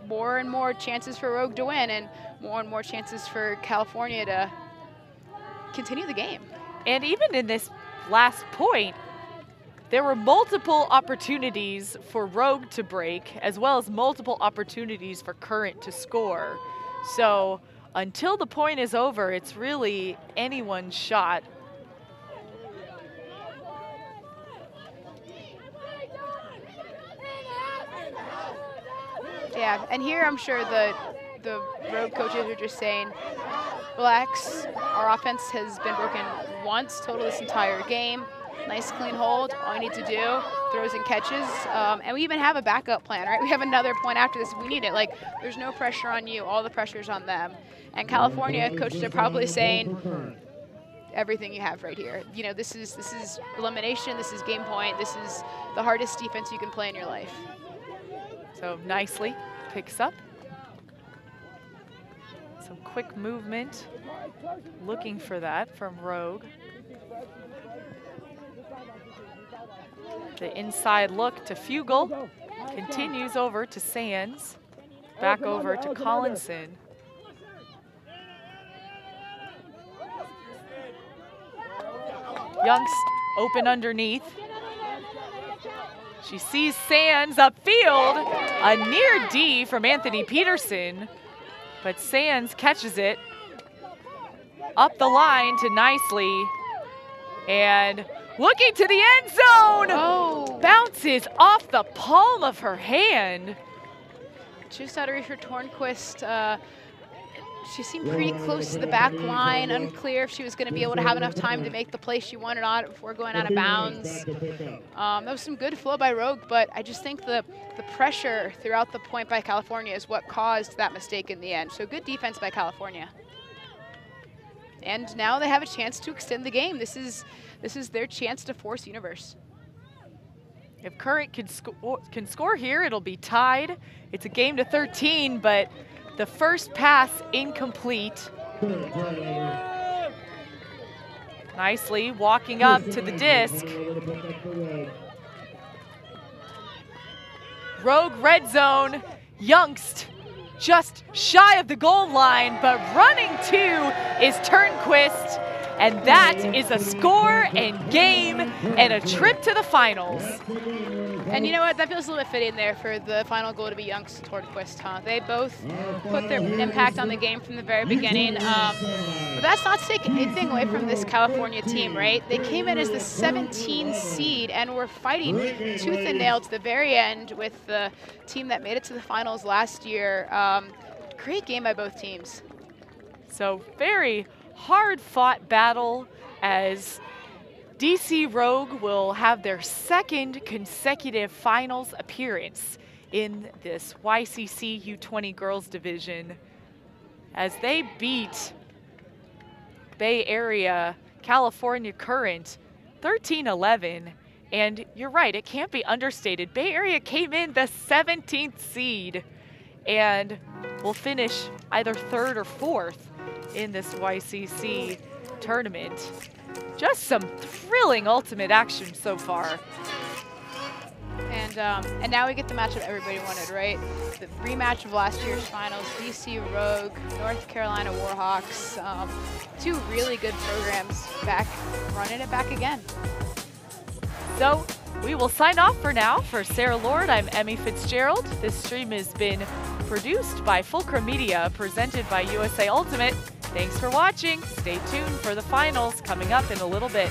B: more and more chances for Rogue to win, and more chances for California to continue the game.
A: And even in this last point, there were multiple opportunities for Rogue to break, as well as multiple opportunities for Current to score. So until the point is over, it's really anyone's shot.
B: Yeah, and here I'm sure the Rogue coaches are just saying, relax, our offense has been broken once total this entire game. Nice clean hold, all you need to do, throws and catches. And we even have a backup plan, right? We have another point after this if we need it. Like, there's no pressure on you, all the pressure's on them. And California coaches are probably saying, everything you have right here. You know, this is elimination, this is game point, this is the hardest defense you can play in your life.
A: So nicely picks up. Some quick movement, looking for that from Rogue. The inside look to Fugel. Continues over to Sands. Back over to Collinson. Youngst open underneath. She sees Sands upfield. A near D from Anthony Peterson, but Sands catches it up the line to Nicely. And looking to the end zone.
B: Oh.
A: Bounces off the palm of her hand.
B: Just out of reach for Tornquist. She seemed pretty close to the back line. Unclear if she was going to be able to have enough time to make the play she wanted on it before going out of bounds. That was some good flow by Rogue, but I just think the pressure throughout the point by California is what caused that mistake in the end. So good defense by California. And now they have a chance to extend the game. This is their chance to force Universe.
A: If Current can score here, it'll be tied. It's a game to 13, but the first pass incomplete. Nicely walking up to the disc. Rogue red zone. Youngst just shy of the goal line, but running to is Turnquist. And that is a score and game and a trip to the finals.
B: And you know what? That feels a little bit fitting there for the final goal to be Youngst Tornquist, huh? They both put their impact on the game from the very beginning. But that's not to take anything away from this California team, right? They came in as the 17 seed and were fighting tooth and nail to the very end with the team that made it to the finals last year. Great game by both teams.
A: So very hard-fought battle as DC Rogue will have their second consecutive finals appearance in this YCC U20 girls division as they beat Bay Area California Current 13-11. And you're right, it can't be understated. Bay Area came in the 17th seed and will finish either third or fourth in this YCC tournament. Just some thrilling ultimate action so far.
B: And now we get the matchup everybody wanted, right? The rematch of last year's finals, DC Rogue, North Carolina Warhawks. Two really good programs back, running it back again.
A: So we will sign off for now. For Sarah Lord, I'm Emmy Fitzgerald. This stream has been produced by Fulcrum Media, presented by USA Ultimate. Thanks for watching. Stay tuned for the finals coming up in a little bit.